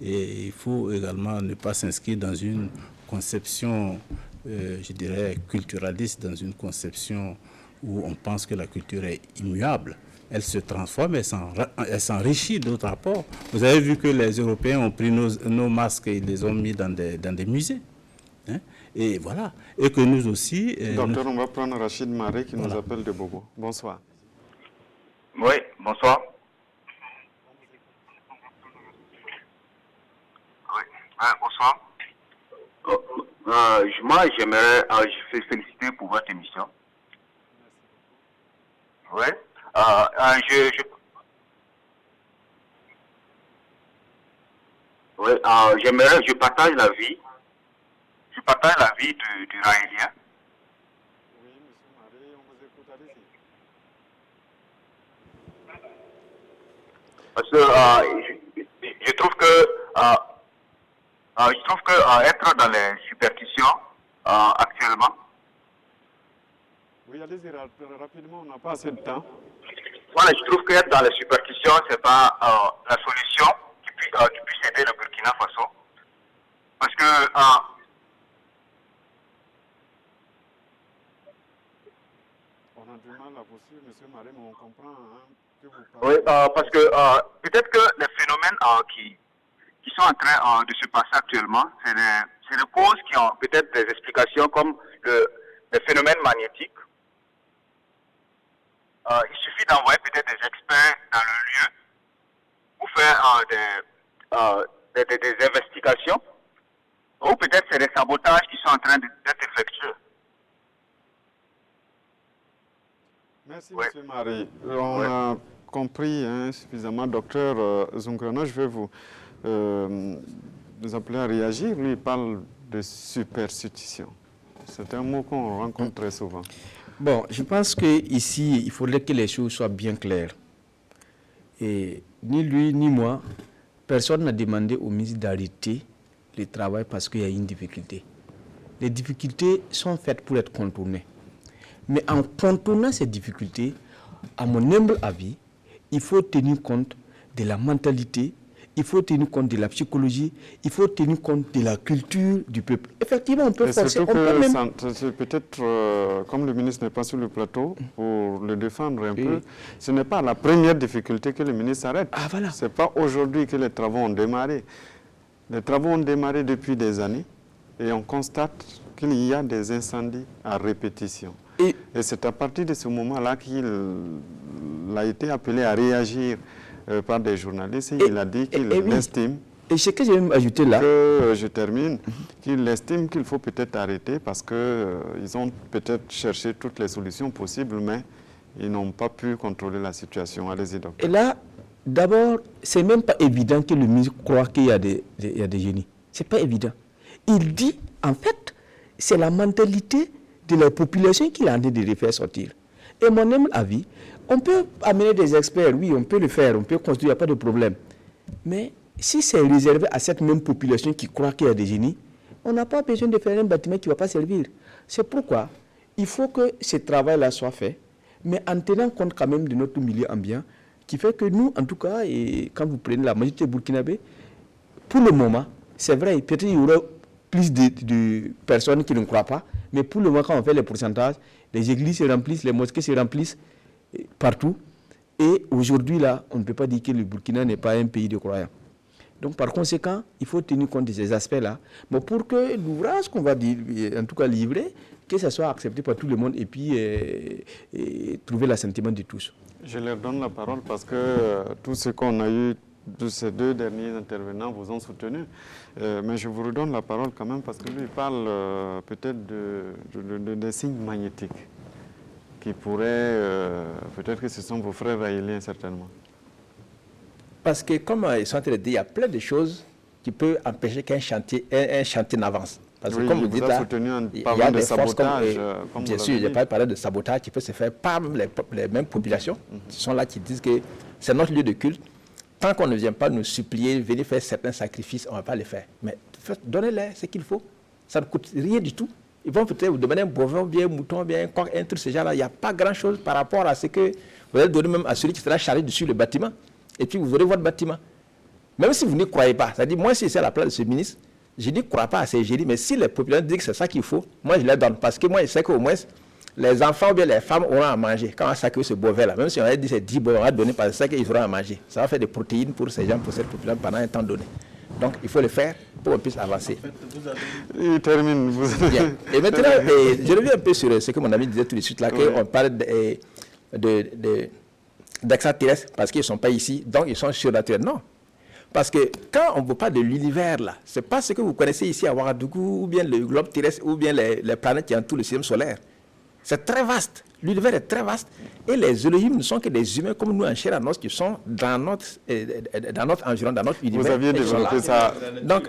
Et il faut également ne pas s'inscrire dans une conception, je dirais, culturaliste, dans une conception où on pense que la culture est immuable. Elle se transforme, elle s'enrichit d'autres rapports. Vous avez vu que les Européens ont pris nos masques et ils les ont mis dans des musées. Hein? Et voilà. Et que nous aussi... Docteur, on va prendre Rachid Maré qui nous appelle de Bobo. Bonsoir. Oui, bonsoir. Oui, bonsoir. Moi, j'aimerais féliciter pour votre émission. Oui. Je partage la vie. Je partage la vie du Raélien. Oui, monsieur Maré, on vous écoute, allez-y. Parce que je trouve que être dans les superstitions actuellement. Oui, allez-y rapidement, on n'a pas assez de temps. Voilà, je trouve qu'être dans les superstitions, c'est pas la solution qui puisse aider le Burkina Faso. Parce que on a du mal à vous suivre, monsieur Maré, mais on comprend que vous parlez. Oui, parce que peut-être que les phénomènes qui sont en train de se passer actuellement, c'est des causes qui ont peut-être des explications comme les phénomènes magnétiques. Il suffit d'envoyer peut-être des experts dans le lieu pour faire des investigations, ou peut-être c'est des sabotages qui sont en train d'être effectués. Merci, monsieur Maré. On a compris suffisamment. Docteur Zungrana, je vais vous appeler à réagir. Lui, il parle de superstition. C'est un mot qu'on rencontre très souvent. Bon, je pense qu'ici, il faudrait que les choses soient bien claires. Et ni lui, ni moi, personne n'a demandé au ministre d'arrêter le travail parce qu'il y a une difficulté. Les difficultés sont faites pour être contournées. Mais en contournant ces difficultés, à mon humble avis, il faut tenir compte de la mentalité, il faut tenir compte de la psychologie, il faut tenir compte de la culture du peuple. Effectivement, on peut forcer, on peut même... Peut-être, comme le ministre n'est pas sur le plateau, pour le défendre un peu, ce n'est pas la première difficulté que le ministre arrête. Ah, voilà. Ce n'est pas aujourd'hui que les travaux ont démarré. Les travaux ont démarré depuis des années et on constate qu'il y a des incendies à répétition. Et c'est à partir de ce moment-là qu'il a été appelé à réagir par des journalistes. Il a dit qu'il estime, et ce que je vais ajouter là, je termine, qu'il estime qu'il faut peut-être arrêter parce qu'ils ont peut-être cherché toutes les solutions possibles, mais ils n'ont pas pu contrôler la situation. Allez-y, docteur. Et là, d'abord, c'est même pas évident que le ministre croit qu'il y a des génies. C'est pas évident. Il dit, en fait, c'est la mentalité de la population qu'il a en train de les faire sortir. Et mon humble avis, on peut amener des experts, oui, on peut le faire, on peut construire, il n'y a pas de problème. Mais si c'est réservé à cette même population qui croit qu'il y a des génies, on n'a pas besoin de faire un bâtiment qui ne va pas servir. C'est pourquoi il faut que ce travail-là soit fait, mais en tenant compte quand même de notre milieu ambiant, qui fait que nous, en tout cas, et quand vous prenez la majorité burkinabé, pour le moment, c'est vrai, peut-être il y aura plus de personnes qui ne croient pas. Mais pour le moment, quand on fait les pourcentages, les églises se remplissent, les mosquées se remplissent partout. Et aujourd'hui, là, on ne peut pas dire que le Burkina n'est pas un pays de croyants. Donc, par conséquent, il faut tenir compte de ces aspects-là. Mais pour que l'ouvrage qu'on va en tout cas livrer, que ça soit accepté par tout le monde et puis trouver l'assentiment de tous. Je leur donne la parole parce que tout ce qu'on a eu de ces deux derniers intervenants vous ont soutenu. Mais je vous redonne la parole quand même parce que lui, il parle peut-être des signes magnétiques qui pourraient, peut-être que ce sont vos frères raéliens certainement. Parce que comme ils sont en train de dire, il y a plein de choses qui peuvent empêcher qu'un chantier n'avance. Parce que oui, comme vous dites là, il y a des forces comme bien sûr, il n'y a pas parlé de sabotage qui peut se faire par les mêmes populations qui sont là, qui disent que c'est notre lieu de culte. Tant qu'on ne vient pas nous supplier, venir faire certains sacrifices, on ne va pas les faire. Mais donnez-les ce qu'il faut. Ça ne coûte rien du tout. Ils vont peut-être vous demander un bovin, bien un mouton, bien un truc, ce genre-là. Il n'y a pas grand-chose par rapport à ce que vous allez donner même à celui qui sera chargé dessus le bâtiment. Et puis vous aurez votre bâtiment. Même si vous n'y croyez pas. C'est-à-dire, moi, si c'est à la place de ce ministre, je n'y crois pas à ces génies. Mais si les populations disent que c'est ça qu'il faut, moi, je les donne. Parce que moi, je sais qu'au moins, les enfants ou bien les femmes auront à manger. Quand on a sacrifié ce bovin-là, même si on a dit c'est 10 bovins, on va donner parce que c'est qu'ils auront à manger. Ça va faire des protéines pour ces gens, pour cette population pendant un temps donné. Donc, il faut le faire pour qu'on puisse avancer. Il termine. Bien. Et maintenant, je reviens un peu sur ce que mon ami disait tout de suite là, qu'on parle d'extraterrestres parce qu'ils ne sont pas ici, donc ils sont surnaturels. Non. Parce que quand on ne veut pas de l'univers là, ce n'est pas ce que vous connaissez ici à Ouagadougou, ou bien le globe terrestre, ou bien les planètes qui entourent le système solaire. C'est très vaste. L'univers est très vaste. Et les Elohim ne sont que des humains comme nous en chair à os qui sont dans notre environnement, dans notre univers. Vous aviez développé ça. Donc,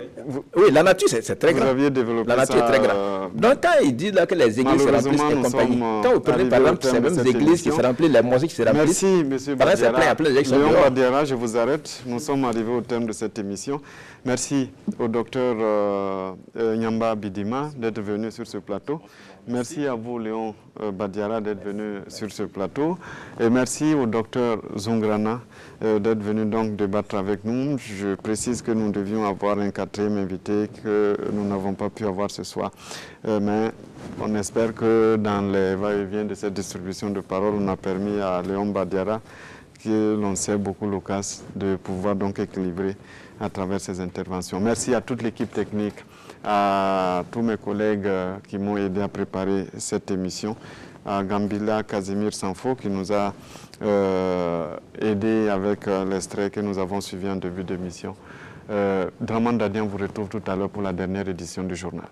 oui, la nature, c'est très grave. Vous aviez développé la nature ça, est très grave. Donc, quand ils disent là que les églises se remplissent et compagnie, quand vous prenez par exemple ces mêmes églises qui se remplissent, les mosquées qui se remplissent, merci, monsieur Badiara. Léon Badiara, je vous arrête. Nous sommes arrivés au terme de cette émission. Merci au docteur Nyamba Bidima d'être venu sur ce plateau. Merci à vous, Léon Badiara, d'être venu sur ce plateau. Et merci au docteur Zungrana d'être venu donc débattre avec nous. Je précise que nous devions avoir un quatrième invité que nous n'avons pas pu avoir ce soir. Mais on espère que dans les va-et-vient de cette distribution de parole, on a permis à Léon Badiara, que l'on sait beaucoup l'occasion, de pouvoir donc équilibrer à travers ces interventions. Merci à toute l'équipe technique, à tous mes collègues qui m'ont aidé à préparer cette émission, à Gambila Casimir Sanfo qui nous a aidé avec l'extrait que nous avons suivi en début d'émission. Draman Dadian vous retrouve tout à l'heure pour la dernière édition du journal.